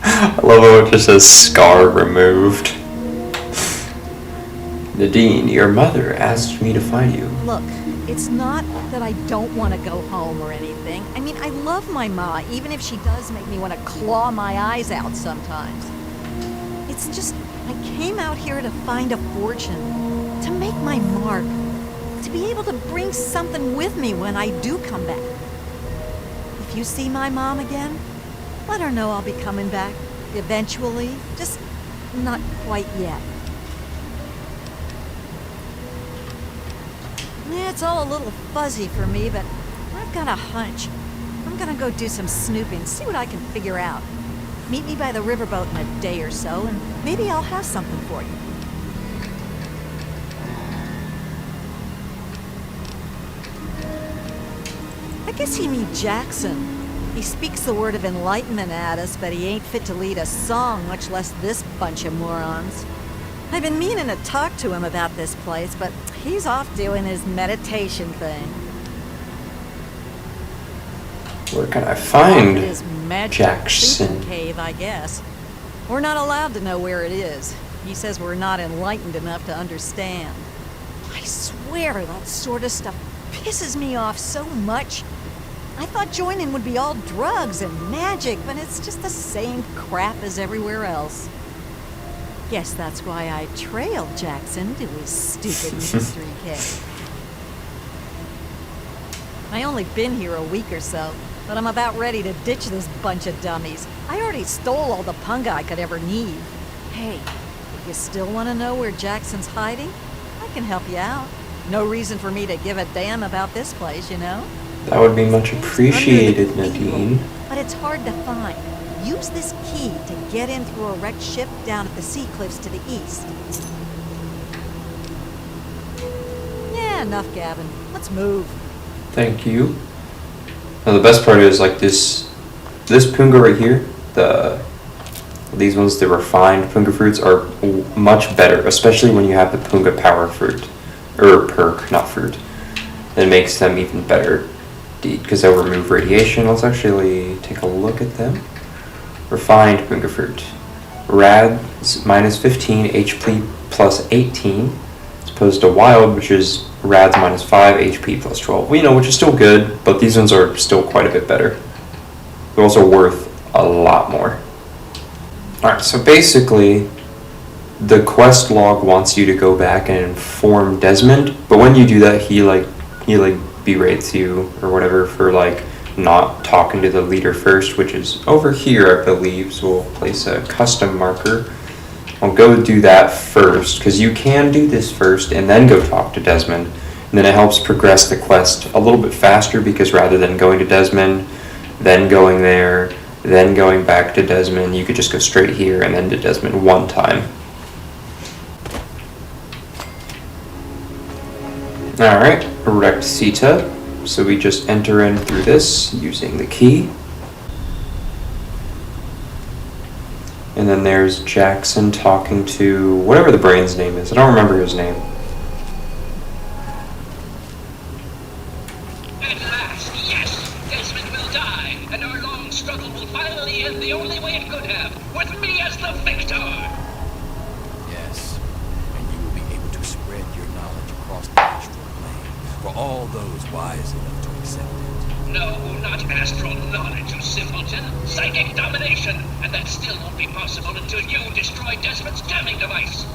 I love how it just says scar removed. Nadine, your mother asked me to find you. Look, it's not that I don't want to go home or anything. I mean, I love my ma, even if she does make me want to claw my eyes out sometimes. It's just, I came out here to find a fortune, to make my mark, to be able to bring something with me when I do come back. If you see my mom again, let her know I'll be coming back eventually, just not quite yet. Yeah, it's all a little fuzzy for me, but I've got a hunch. I'm gonna go do some snooping, see what I can figure out. Meet me by the riverboat in a day or so, and maybe I'll have something for you. I guess you mean Jackson. He speaks the word of enlightenment at us, but he ain't fit to lead a song, much less this bunch of morons. I've been meaning to talk to him about this place, but he's off doing his meditation thing. Where can I find His magic Jackson? thinking cave, I guess. We're not allowed to know where it is. He says we're not enlightened enough to understand. I swear that sort of stuff pisses me off so much. I thought joining would be all drugs and magic, but it's just the same crap as everywhere else. Guess that's why I trailed Jackson to his stupid mystery cave. I only been here a week or so, but I'm about ready to ditch this bunch of dummies. I already stole all the punga I could ever need. Hey, if you still want to know where Jackson's hiding, I can help you out. No reason for me to give a damn about this place, you know? That would be much appreciated, Under the cathedral, Nadine. but it's hard to find. Use this key to get in through a wrecked ship down at the sea cliffs to the east. Yeah, enough gabbing. Let's move. Thank you. Now the best part is like this punga right here, these ones, the refined punga fruits are much better, especially when you have the punga power fruit, or perk, not fruit. It makes them even better, because they'll remove radiation. Let's actually take a look at them. Refined Punga fruit. Rad's minus 15, HP plus 18, as opposed to wild, which is Rad's minus 5, HP plus 12. We know, which is still good, but these ones are still quite a bit better. They're also worth a lot more. Alright, so basically, the quest log wants you to go back and inform Desmond, but when you do that, he berates you or whatever for like not talking to the leader first, which is over here, I believe. So we'll place a custom marker. I'll go do that first, because you can do this first and then go talk to Desmond, and then it helps progress the quest a little bit faster, because rather than going to Desmond, then going there, then going back to Desmond, you could just go straight here and then to Desmond one time. Alright, erect Sita. So we just enter in through this using the key. And then there's Jackson talking to whatever the brain's name is. I don't remember his name. At last, yes, Desmond will die, and our long struggle will finally end the only way it could have, with me as the victor! Yes, and you will be able to spread your knowledge across the astral plane for all those wise enough to accept it. No, not astral knowledge, you simpleton. Psychic domination, and that still won't be possible until you destroy Desmond's jamming device.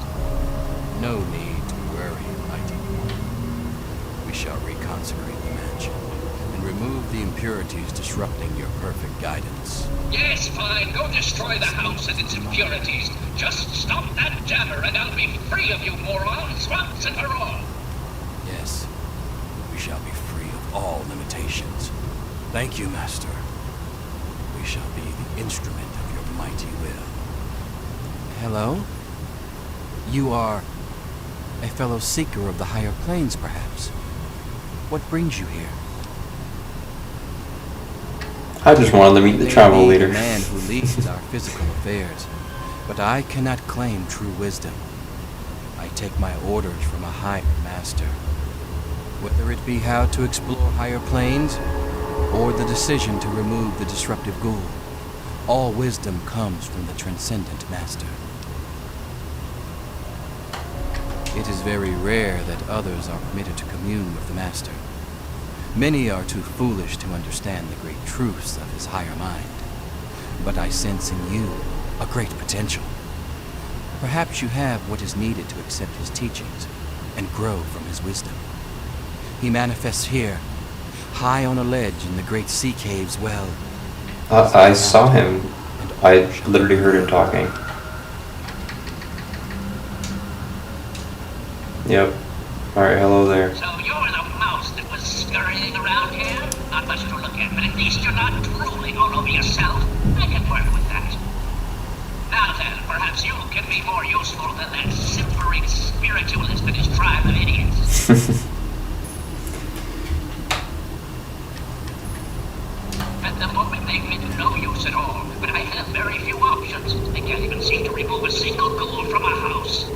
No need to worry, mighty one. We shall reconsecrate the mansion and remove the impurities disrupting your perfect guidance. Yes, fine, go destroy the house and its impurities. Just stop that jammer and I'll be free of you morons once and for all. Yes, we shall be free of all limitations. Thank you, Master. We shall be the instrument of your mighty will. Hello? You are a fellow seeker of the higher planes, perhaps? What brings you here? I just wanted to meet the travel leader. The man who leads our physical affairs, but I cannot claim true wisdom. I take my orders from a higher master. Whether it be how to explore higher planes, or the decision to remove the disruptive ghoul, all wisdom comes from the transcendent master. It is very rare that others are permitted to commune with the master. Many are too foolish to understand the great truths of his higher mind. But I sense in you a great potential. Perhaps you have what is needed to accept his teachings and grow from his wisdom. He manifests here, high on a ledge in the great sea caves well. I saw him. I literally heard him talking. Yep. Alright, hello there. So you're the mouse that was scurrying around here? Not much to look at, but at least you're not drooling all over yourself. I can work with that. Now then, perhaps you can be more useful than that simpering spiritualist and his tribe of idiots. At the moment, they've been no use at all, but I have very few options. They can't even seem to remove a single ghoul from a house.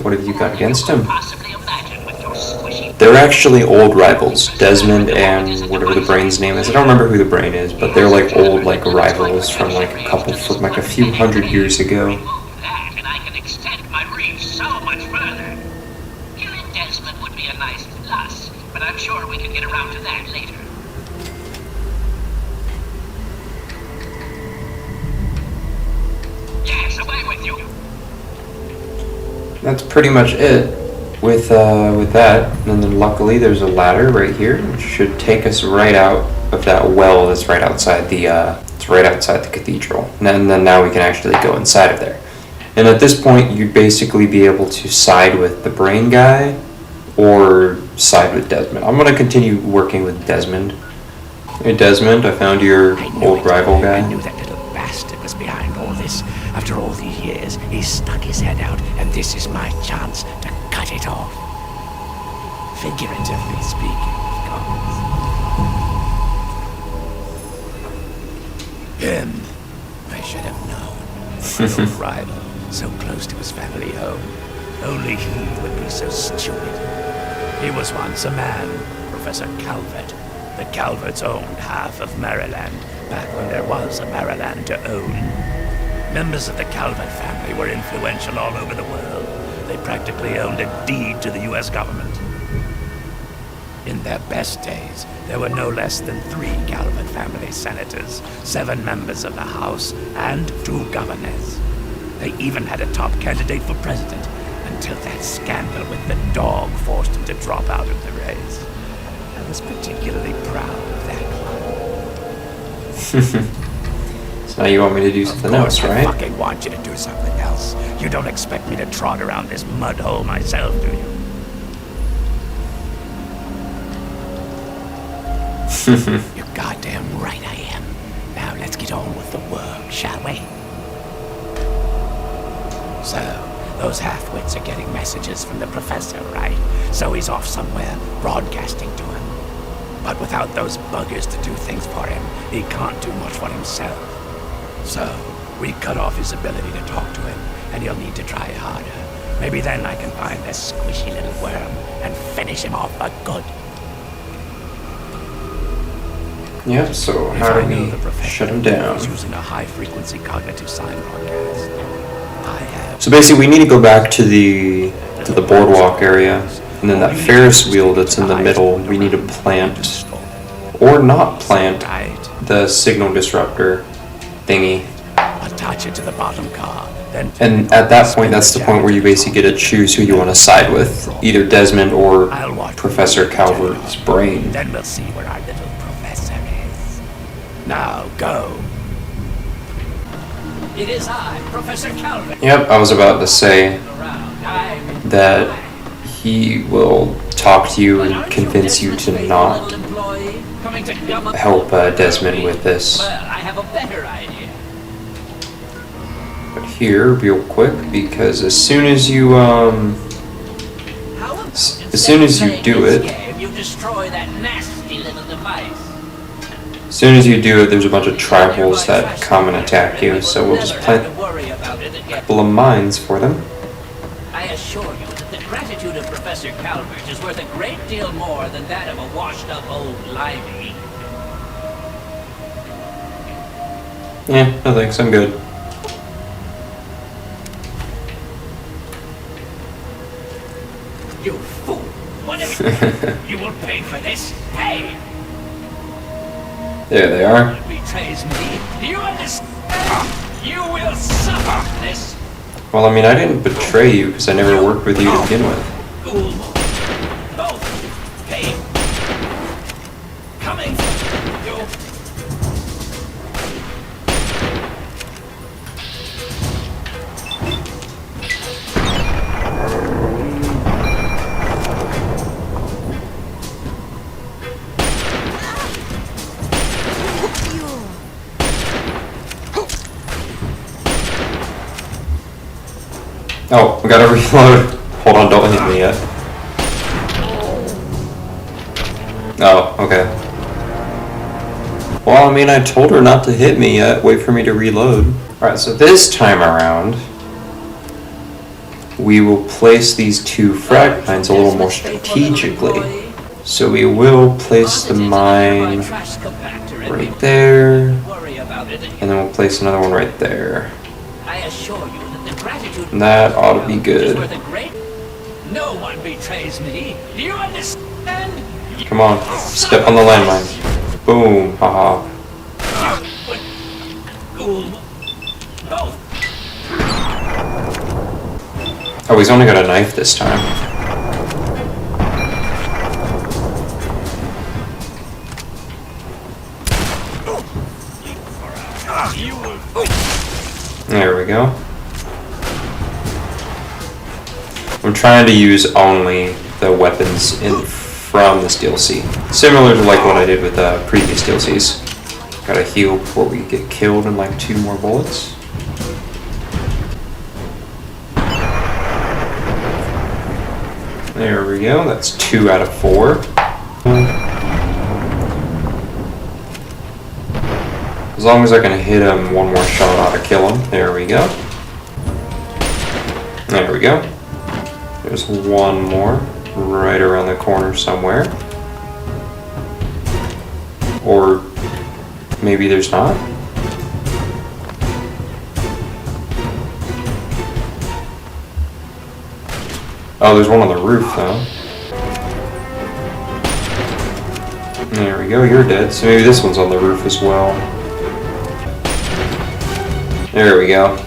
What have you got against him? Possibly imagine with your squishy... They're actually old rivals, Desmond and whatever the brain's name is. I don't remember who the brain is, but they're like old rivals from like a few hundred years ago. Remove that, and I can extend my reach so much further. Killing Desmond would be a nice plus, but I'm sure we can get around to that later. Yes, away with you! That's pretty much it with that. And then luckily there's a ladder right here, which should take us right out of that well that's right outside the cathedral. And then now we can actually go inside of there. And at this point, you'd basically be able to side with the brain guy or side with Desmond. I'm gonna continue working with Desmond. Hey Desmond, I found your old rival guy. I knew that little bastard was behind all this. After all these years, he stuck his head out, and this is my chance to cut it off. Figuratively speaking, of course. Him. I should have known. My old rival, so close to his family home. Only he would be so stupid. He was once a man, Professor Calvert. The Calverts owned half of Maryland, back when there was a Maryland to own. Members of the Calvert family were influential all over the world. They practically owned a deed to the U.S. government. In their best days, there were no less than 3 Calvert family senators, 7 members of the House, and 2 governors. They even had a top candidate for president, until that scandal with the dog forced him to drop out of the race. I was particularly proud of that one. So now you want me to do something else, right? I fucking want you to do something else. You don't expect me to trot around this mud hole myself, do you? You're goddamn right I am. Now let's get on with the work, shall we? So, those half-wits are getting messages from the professor, right? So he's off somewhere, broadcasting to him. But without those buggers to do things for him, he can't do much for himself. So, we cut off his ability to talk to him, and he'll need to try harder. Maybe then I can find this squishy little worm and finish him off for good. Yep, so how do we shut him down? He's using a high-frequency cognitive sign broadcast. So basically we need to go back to the boardwalk area, and then that Ferris wheel that's in the middle, we need to plant, or not plant, the signal disruptor thingy. Attach it to the bottom car. And at that point, that's the point where you basically get to choose who you want to side with, either Desmond or Professor Calvert's brain. Then we'll see where our little professor is. Now go. It is I, Professor Calvert. Yep, I was about to say that he will talk to you and convince you to not help Desmond with this. Well, I have a better idea. But here, real quick, because as soon as you do it, You destroy that nasty little device. as soon as you do it, there's a bunch of tribals that come and attack you, so we'll just plant a couple of mines for them. I assure you that the gratitude of Professor Calvert is worth a great deal more than that of a washed-up old limey. Yeah, no thanks, I'm good. You fool! Whatever you will pay for this. Pay! There they are. Betrays me. Do you understand? You will suffer this. Well, I mean, I didn't betray you because I never worked with you to begin with. Both. Pay. Coming. You. Oh, we gotta reload. Hold on, don't hit me yet. Oh, okay. Well, I mean, I told her not to hit me yet. Wait for me to reload. Alright, so this time around, we will place these 2 frag mines a little more strategically. So we will place the mine right there, and then we'll place another one right there. I assure you that the gratitude And that ought to be good. No one betrays me. Do you understand? Come on, step on the landmine. Boom, haha. Oh, he's only got a knife this time. There we go. I'm trying to use only the weapons from this DLC. Similar to like what I did with previous DLCs. Gotta heal before we get killed in like 2 more bullets. There we go, that's 2 out of 4. As long as I can hit him one more shot, I ought to kill him. There we go. There we go. There's one more, right around the corner somewhere. Or maybe there's not? Oh, there's one on the roof, though. There we go, you're dead. So maybe this one's on the roof as well. There we go.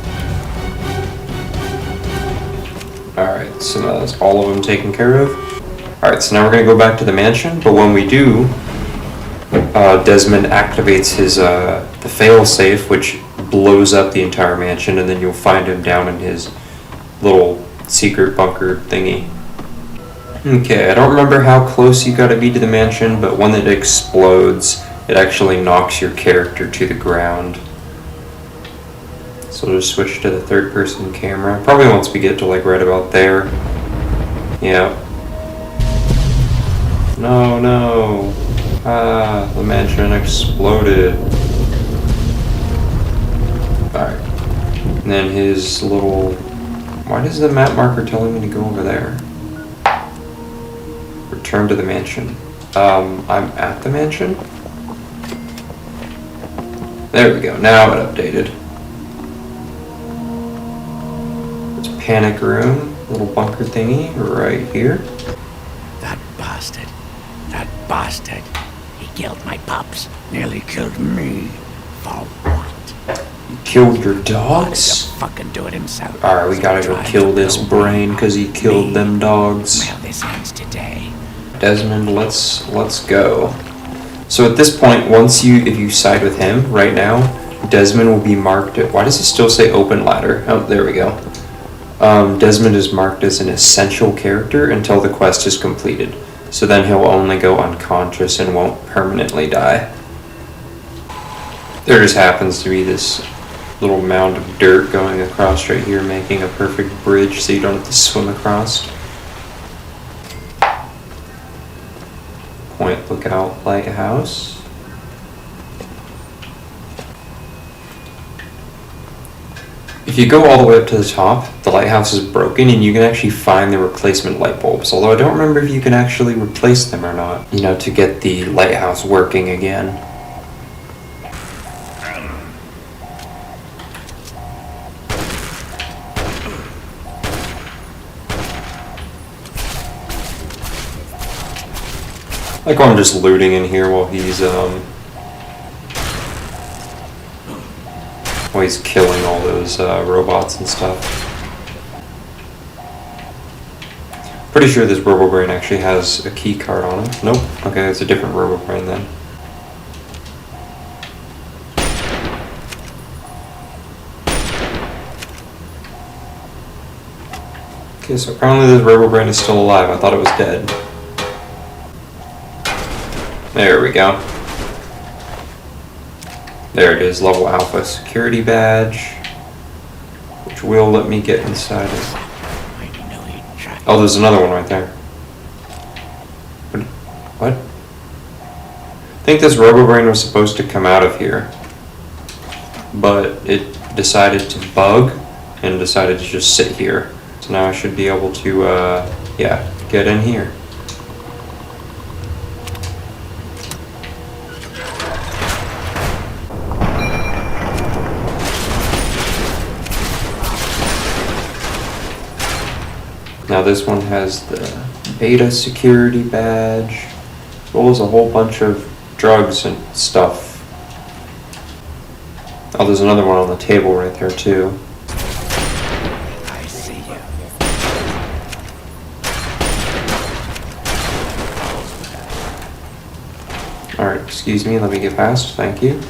Alright, so that's all of them taken care of. Alright, so now we're going to go back to the mansion, but when we do, Desmond activates his, the fail-safe, which blows up the entire mansion, and then you'll find him down in his little secret bunker thingy. Okay, I don't remember how close you gotta be to the mansion, but when it explodes, it actually knocks your character to the ground. So we'll just switch to the third-person camera. Probably once we get to like right about there. Yeah. No, no. Ah, the mansion exploded. Alright. And then his little... Why does the map marker telling me to go over there? Return to the mansion. I'm at the mansion? There we go, now it updated. It's panic room, little bunker thingy right here. That bastard. That bastard. He killed my pups. Nearly killed me. For what? You killed your dogs? He'll fucking do it himself. Alright, we gotta go kill this brain because he killed them dogs. Well, this ends today. Desmond, let's go. So at this point, if you side with him right now, Desmond will be marked at, why does it still say open ladder? Oh, there we go. Desmond is marked as an essential character until the quest is completed. So then he'll only go unconscious and won't permanently die. There just happens to be this little mound of dirt going across right here, making a perfect bridge so you don't have to swim across. Point Lookout Lighthouse. If you go all the way up to the top, the lighthouse is broken and you can actually find the replacement light bulbs, although I don't remember if you can actually replace them or not, you know, to get the lighthouse working again. Like I'm just looting in here while he's killing all those robots and stuff. Pretty sure this RoboBrain actually has a key card on it. Nope. Okay, it's a different RoboBrain then. Okay, so apparently this RoboBrain is still alive. I thought it was dead. There we go. There it is, level alpha security badge, which will let me get inside it. Oh, there's another one right there. What? I think this RoboBrain was supposed to come out of here, but it decided to bug and decided to just sit here. So now I should be able to, yeah, get in here. Now this one has the beta security badge, as well as a whole bunch of drugs and stuff. Oh, there's another one on the table right there too. I see you. Alright, excuse me, let me get past, thank you.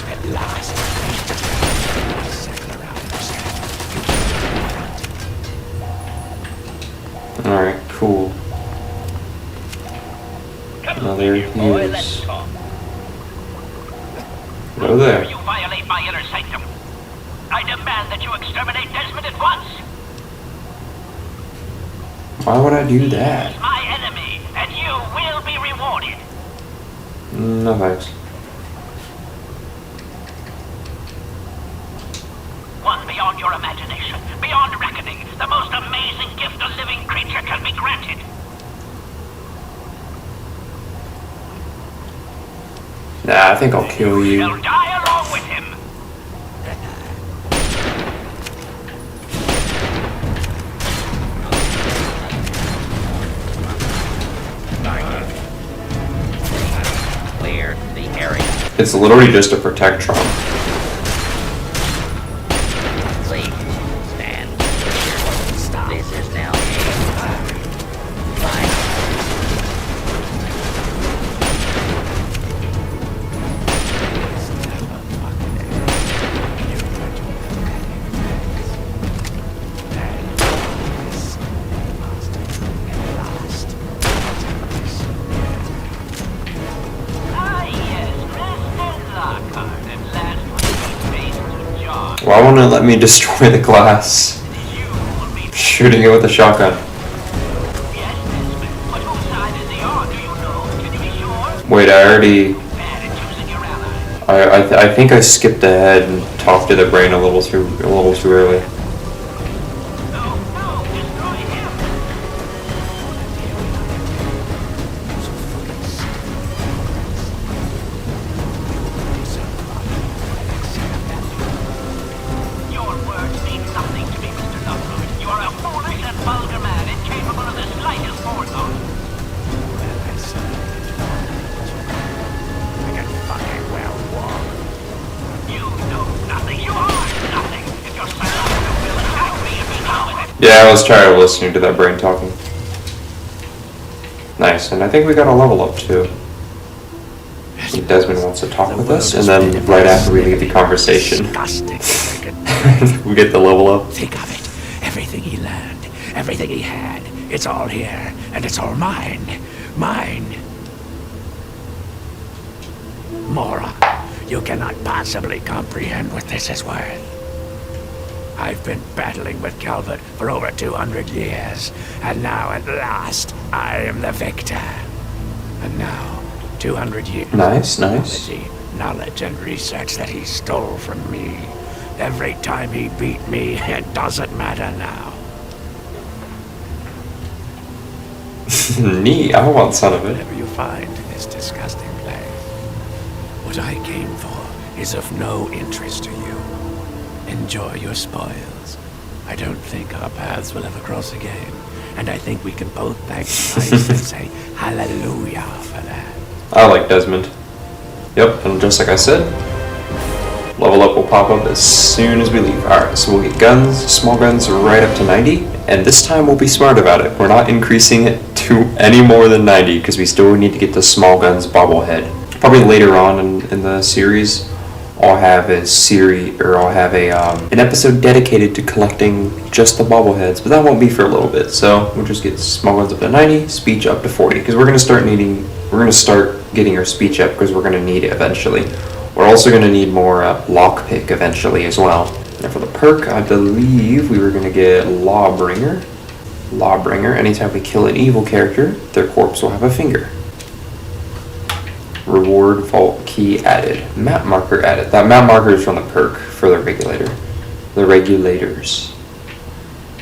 At last. Alright, cool. Now there he is. Hello there. You violate my inner sanctum. I demand that you exterminate Desmond at once. Why would I do that? He's my enemy, and you will be rewarded. No thanks. One beyond your imagination, beyond reckoning, the most amazing gift a living creature can be granted. Nah, I think I'll kill you. You'll die along with him. Clear the area. It's literally just a protectron. Please, stand clear. Stop. This is now a fire. Ah, yes, Mr. Lockhart, at last we meet face to jaw. Why won't it let me destroy the glass? You will be Shooting it with a shotgun. yes, Desmond. But whose side is he on, do you know? Can you be sure? Wait, I already... Bad at choosing your ally. I think I skipped ahead and talked to the brain a little too early. No, no, destroy him. Your words mean nothing to me, Mr. Lockhart. You are a foolish and vulgar man, incapable of the slightest forethought. I can fucking well walk. You know nothing. You are nothing. If you're silent, you will attack me if you know it. Yeah, I was tired of listening to that brain talking. Nice, and I think we got a level up too. Desmond wants to talk with us, and then right after we leave the conversation, we get the level up. Think of it. Everything he learned, everything he had, it's all here, and it's all mine. Mine. Moron, you cannot possibly comprehend what this is worth. I've been battling with Calvert for over 200 years, and now at last, I am the victor. And now, 200 years. Nice, nice. Knowledge and research that he stole from me. Every time he beat me, it doesn't matter now. Neat, I want some of it. Whatever you find in this disgusting place, what I came for is of no interest to you. Enjoy your spoils. I don't think our paths will ever cross again, and I think we can both thank Christ and say hallelujah for that. I like Desmond. Yep, and just like I said, level up will pop up as soon as we leave. Alright, so we'll get guns, small guns right up to 90, and this time we'll be smart about it. We're not increasing it to any more than 90, because we still need to get the small guns bobblehead. Probably later on in the series, I'll have a an episode dedicated to collecting just the bobbleheads, but that won't be for a little bit. So we'll just get small guns up to 90, speech up to 40, because we're gonna start getting our speech up because we're gonna need it eventually. We're also gonna need more lockpick eventually as well. And for the perk, I believe we were gonna get Lawbringer. Lawbringer. Anytime we kill an evil character, their corpse will have a finger. Reward vault key added. Map marker added. That map marker is from the perk for the regulator. The regulators.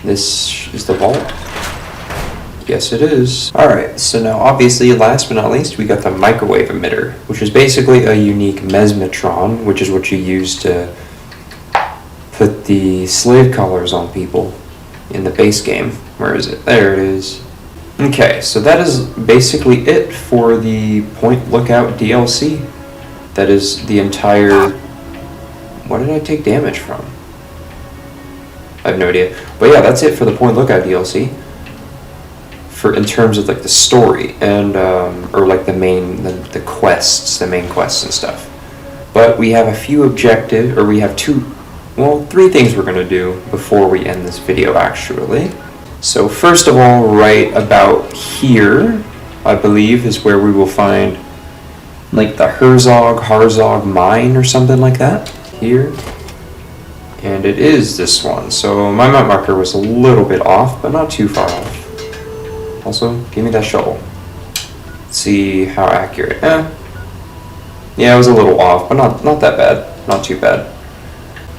This is the vault. Yes, it is. Alright, so now obviously, last but not least, we got the microwave emitter, which is basically a unique mesmetron, which is what you use to put the slave collars on people in the base game. Where is it? There it is. Okay, so that is basically it for the Point Lookout DLC. That is the entire... What did I take damage from? I have no idea. But yeah, that's it for the Point Lookout DLC. In terms of like the story and or like the main quests, the main quests and stuff. But we have a few objectives, or we have three things we're gonna do before we end this video actually. So first of all, right about here, I believe, is where we will find like the Harzog mine or something like that. Here. And it is this one. So my map marker was a little bit off, but not too far off. Also, give me that shovel. Let's see how accurate. Yeah, it was a little off, but not that bad. Not too bad.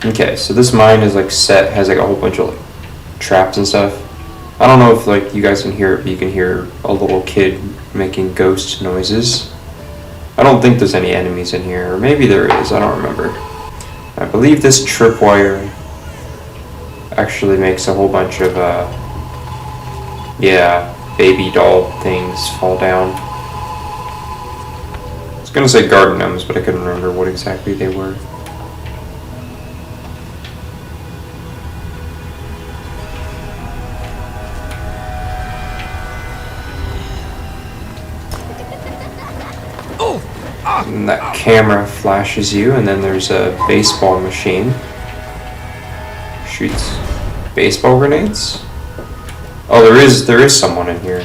Okay, so this mine is like has like a whole bunch of like traps and stuff. I don't know if like you guys can hear it, but you can hear a little kid making ghost noises. I don't think there's any enemies in here, or maybe there is, I don't remember. I believe this tripwire actually makes a whole bunch of, yeah, baby doll things fall down. I was gonna say garden gnomes, but I couldn't remember what exactly they were. And that camera flashes you, and then there's a baseball machine. Shoots baseball grenades. Oh, there is someone in here.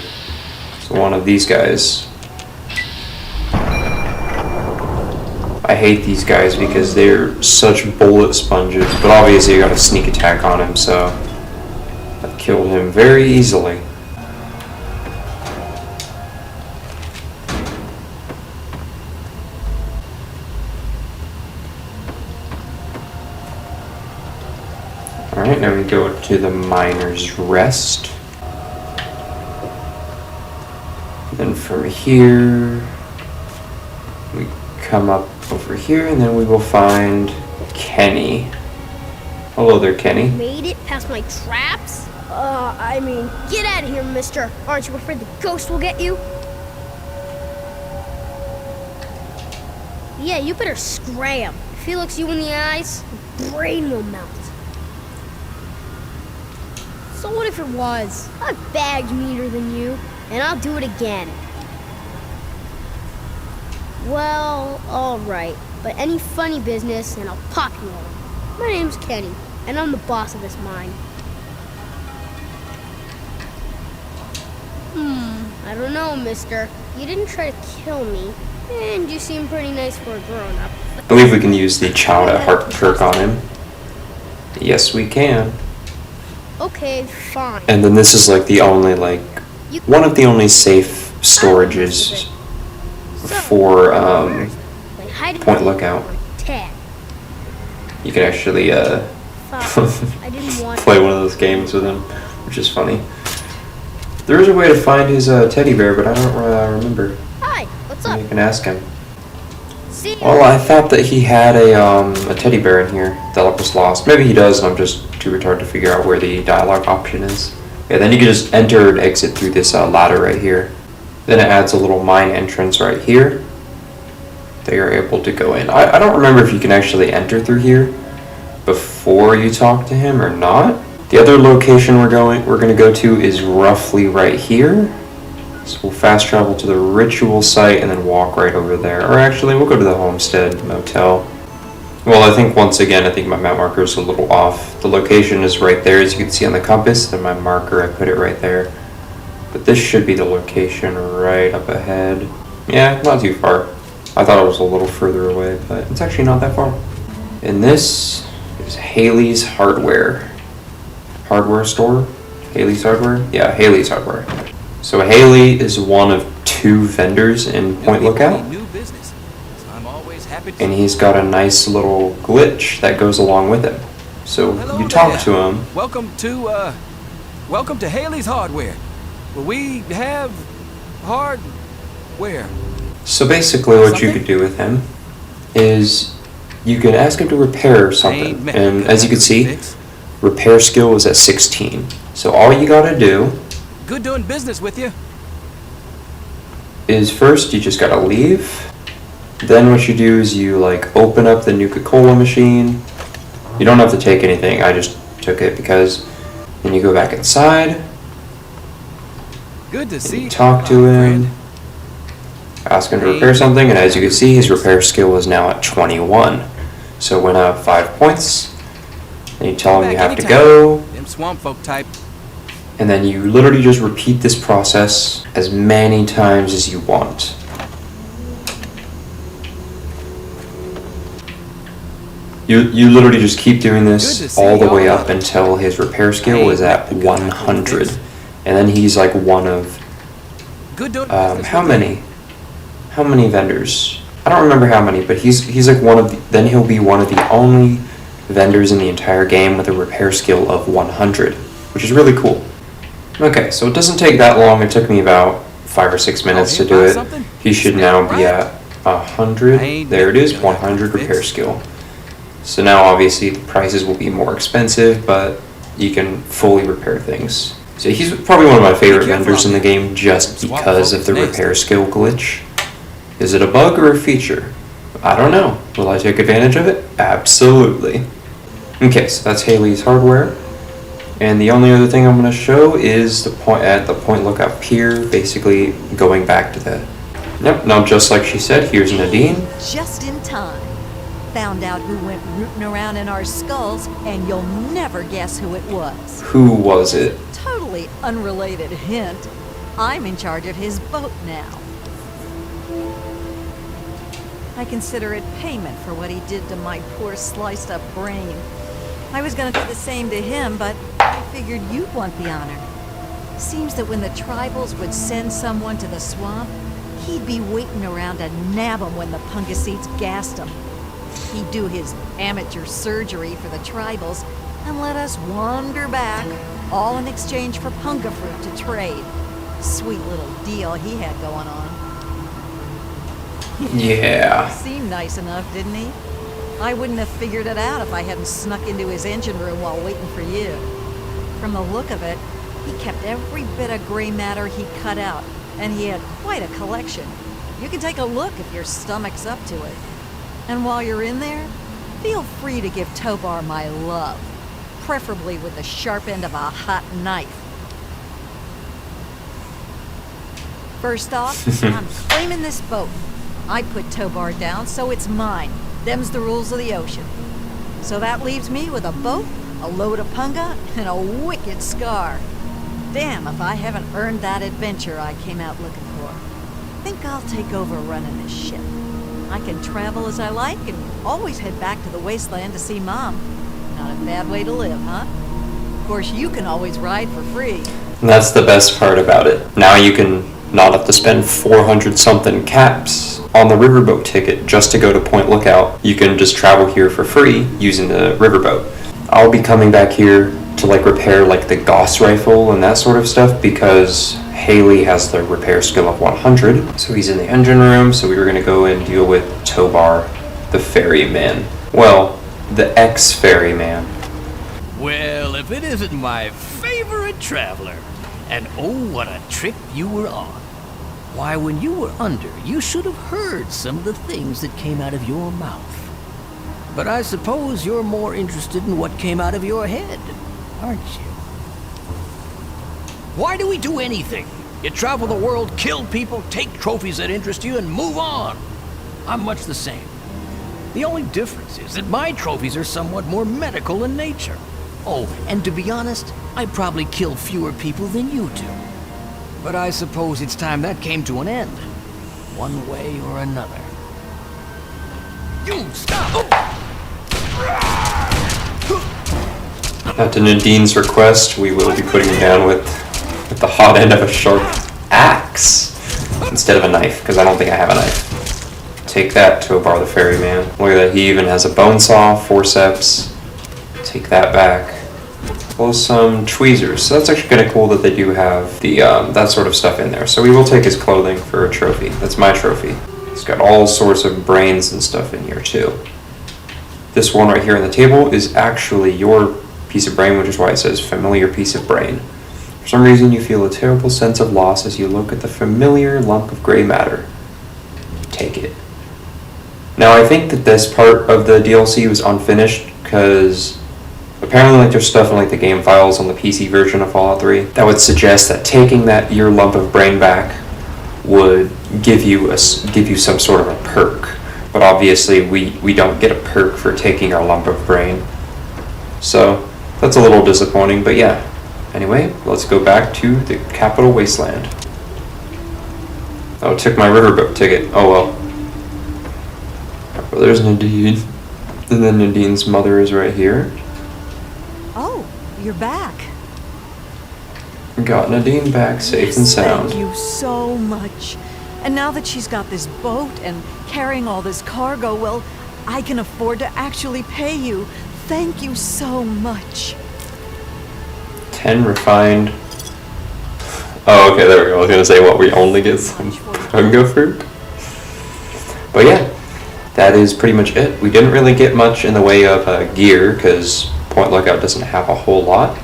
So one of these guys. I hate these guys because they're such bullet sponges, but obviously you got a sneak attack on him, so I killed him very easily. Alright, now we go to the Miner's Rest. Then from here, we come up over here, and then we will find Kenny. Hello there, Kenny. Made it past my traps? I mean, get out of here, mister. Aren't you afraid the ghost will get you? Yeah, you better scram. If he looks you in the eyes, your brain will melt. So what if it was? I've bagged meaner than you, and I'll do it again. Well, alright, but any funny business and I'll pop you on. My name's Kenny, and I'm the boss of this mine. I don't know, mister. You didn't try to kill me, and you seem pretty nice for a grown-up. I believe we can use the child at heart perk on him. Yes, we can. Okay, fine. And then this is like the only, like, one of the only safe storages for Point Lookout. You can actually play one of those games with him, which is funny. There is a way to find his teddy bear, but I don't remember. Hi, what's up? You can ask him. See? Well, I thought that he had a teddy bear in here that was lost. Maybe he does, and I'm just too retarded to figure out where the dialogue option is. Yeah, then you can just enter and exit through this ladder right here. Then it adds a little mine entrance right here. They are able to go in. I don't remember if you can actually enter through here before you talk to him or not. The other location we're going to go to is roughly right here. So we'll fast travel to the ritual site and then walk right over there. Or actually, we'll go to the Homestead Motel. Well, I think once again, I think my map marker is a little off. The location is right there, as you can see on the compass, and my marker, I put it right there. But this should be the location right up ahead. Yeah, not too far. I thought it was a little further away, but it's actually not that far. And this is Haley's Hardware. Hardware store? Haley's Hardware? Yeah, Haley's Hardware. So Haley is one of 2 vendors in Point Lookout. And he's got a nice little glitch that goes along with it. So you talk to him. Welcome to Haley's Hardware. Where we have hardware. So basically what you could do with him is you can ask him to repair something. And as you can see, repair skill is at 16. So all you gotta do Good doing business with you. is first you just gotta leave. Then what you do is you like open up the Nuka-Cola machine. You don't have to take anything, I just took it because then you go back inside. Good to see you. Talk to him. Ask him to repair something, and as you can see, his repair skill is now at 21. So it went up 5 points. And you tell him you have to go. Them swamp folk type. And then you literally just repeat this process as many times as you want. You literally just keep doing this all the way up until his repair skill is at 100. And then he's like one of how many vendors? I don't remember how many, but he's like one of the, then he'll be one of the only vendors in the entire game with a repair skill of 100, which is really cool. Okay, so it doesn't take that long. It took me about 5 or 6 minutes to do it. He should now be at 100. There it is, 100 repair skill. So now obviously the prices will be more expensive, but you can fully repair things. So he's probably one of my favorite vendors in the game just because of the repair skill glitch. Is it a bug or a feature? I don't know. Will I take advantage of it? Absolutely. Okay, so that's Haley's hardware. And the only other thing I'm going to show is the point lookout pier, basically going back to the... Yep, now just like she said, here's Nadine. Just in time. Found out who went rooting around in our skulls, and you'll never guess who it was. Who was it? Totally unrelated hint. I'm in charge of his boat now. I consider it payment for what he did to my poor sliced up brain. I was gonna do the same to him, but I figured you'd want the honor. Seems that when the tribals would send someone to the swamp, he'd be waiting around to nab him when the Pungaseeds gassed him. He'd do his amateur surgery for the tribals and let us wander back, all in exchange for punga fruit to trade. Sweet little deal he had going on. Yeah. Seemed nice enough, didn't he? I wouldn't have figured it out if I hadn't snuck into his engine room while waiting for you. From the look of it, he kept every bit of gray matter he cut out, and he had quite a collection. You can take a look if your stomach's up to it. And while you're in there, feel free to give Tobar my love, preferably with the sharp end of a hot knife. First off, I'm claiming this boat. I put Tobar down, so it's mine. Them's the rules of the ocean. So that leaves me with a boat, a load of punga, and a wicked scar. Damn if I haven't earned that adventure I came out looking for. Think I'll take over running this ship. I can travel as I like and always head back to the wasteland to see Mom. Not a bad way to live, huh? Of course, you can always ride for free. And that's the best part about it. Now you can not have to spend 400 something caps on the riverboat ticket just to go to Point Lookout. You can just travel here for free using the riverboat. I'll be coming back here to repair the Gauss rifle and that sort of stuff because Haley has the repair skill of 100. So he's in the engine room, so we were going to go and deal with Tobar, the ferryman. Well, the ex-ferryman. Well, if it isn't my favorite traveler. And oh, what a trip you were on. Why, when you were under, you should have heard some of the things that came out of your mouth. But I suppose you're more interested in what came out of your head, aren't you? Why do we do anything? You travel the world, kill people, take trophies that interest you, and move on. I'm much the same. The only difference is that my trophies are somewhat more medical in nature. Oh, and to be honest, I probably kill fewer people than you do. But I suppose it's time that came to an end, one way or another. You stop! At Nadine's request, we will be putting him down with the hot end of a sharp axe instead of a knife, because I don't think I have a knife. Take that, Tobar the ferryman. Look at that, he even has a bone saw, forceps. Take that back. Well, some tweezers. So that's actually kind of cool that they do have the that sort of stuff in there. So we will take his clothing for a trophy. That's my trophy. It's got all sorts of brains and stuff in here too. This one right here on the table is actually your piece of brain, which is why it says familiar piece of brain. For some reason you feel a terrible sense of loss as you look at the familiar lump of gray matter. Take it. Now I think that this part of the DLC was unfinished because apparently there's stuff in the game files on the PC version of Fallout 3 that would suggest that taking your lump of brain back would give you some sort of a perk. But obviously we don't get a perk for taking our lump of brain. So that's a little disappointing, but yeah. Anyway, let's go back to the capital wasteland. Oh, it took my riverboat ticket. Oh well. Well, there's Nadine. And then Nadine's mother is right here. Oh, you're back. Got Nadine back safe and sound. Thank you so much. And now that she's got this boat and carrying all this cargo, well, I can afford to actually pay you. Thank you so much. 10 refined. Oh, okay, there we go. I was gonna say, what, we only get some punga fruit? But yeah, that is pretty much it. We didn't really get much in the way of gear, because Point Lookout doesn't have a whole lot.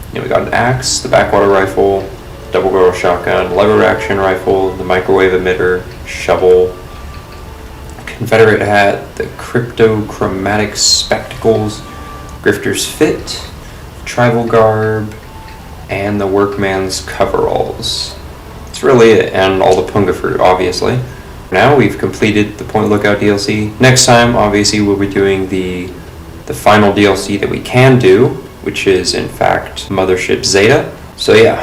You know, we got an axe, the backwater rifle, double barrel shotgun, lever action rifle, the microwave emitter, shovel, Confederate hat, the cryptochromatic spectacles, grifter's fit, tribal garb, and the workman's coveralls. That's really it, and all the punga fruit, obviously. Now we've completed the Point Lookout DLC. Next time, obviously, we'll be doing the final DLC that we can do, which is, in fact, Mothership Zeta. So yeah,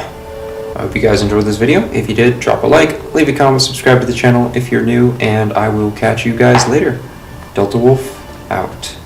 I hope you guys enjoyed this video. If you did, drop a like, leave a comment, subscribe to the channel if you're new, and I will catch you guys later. Delta Wolf, out.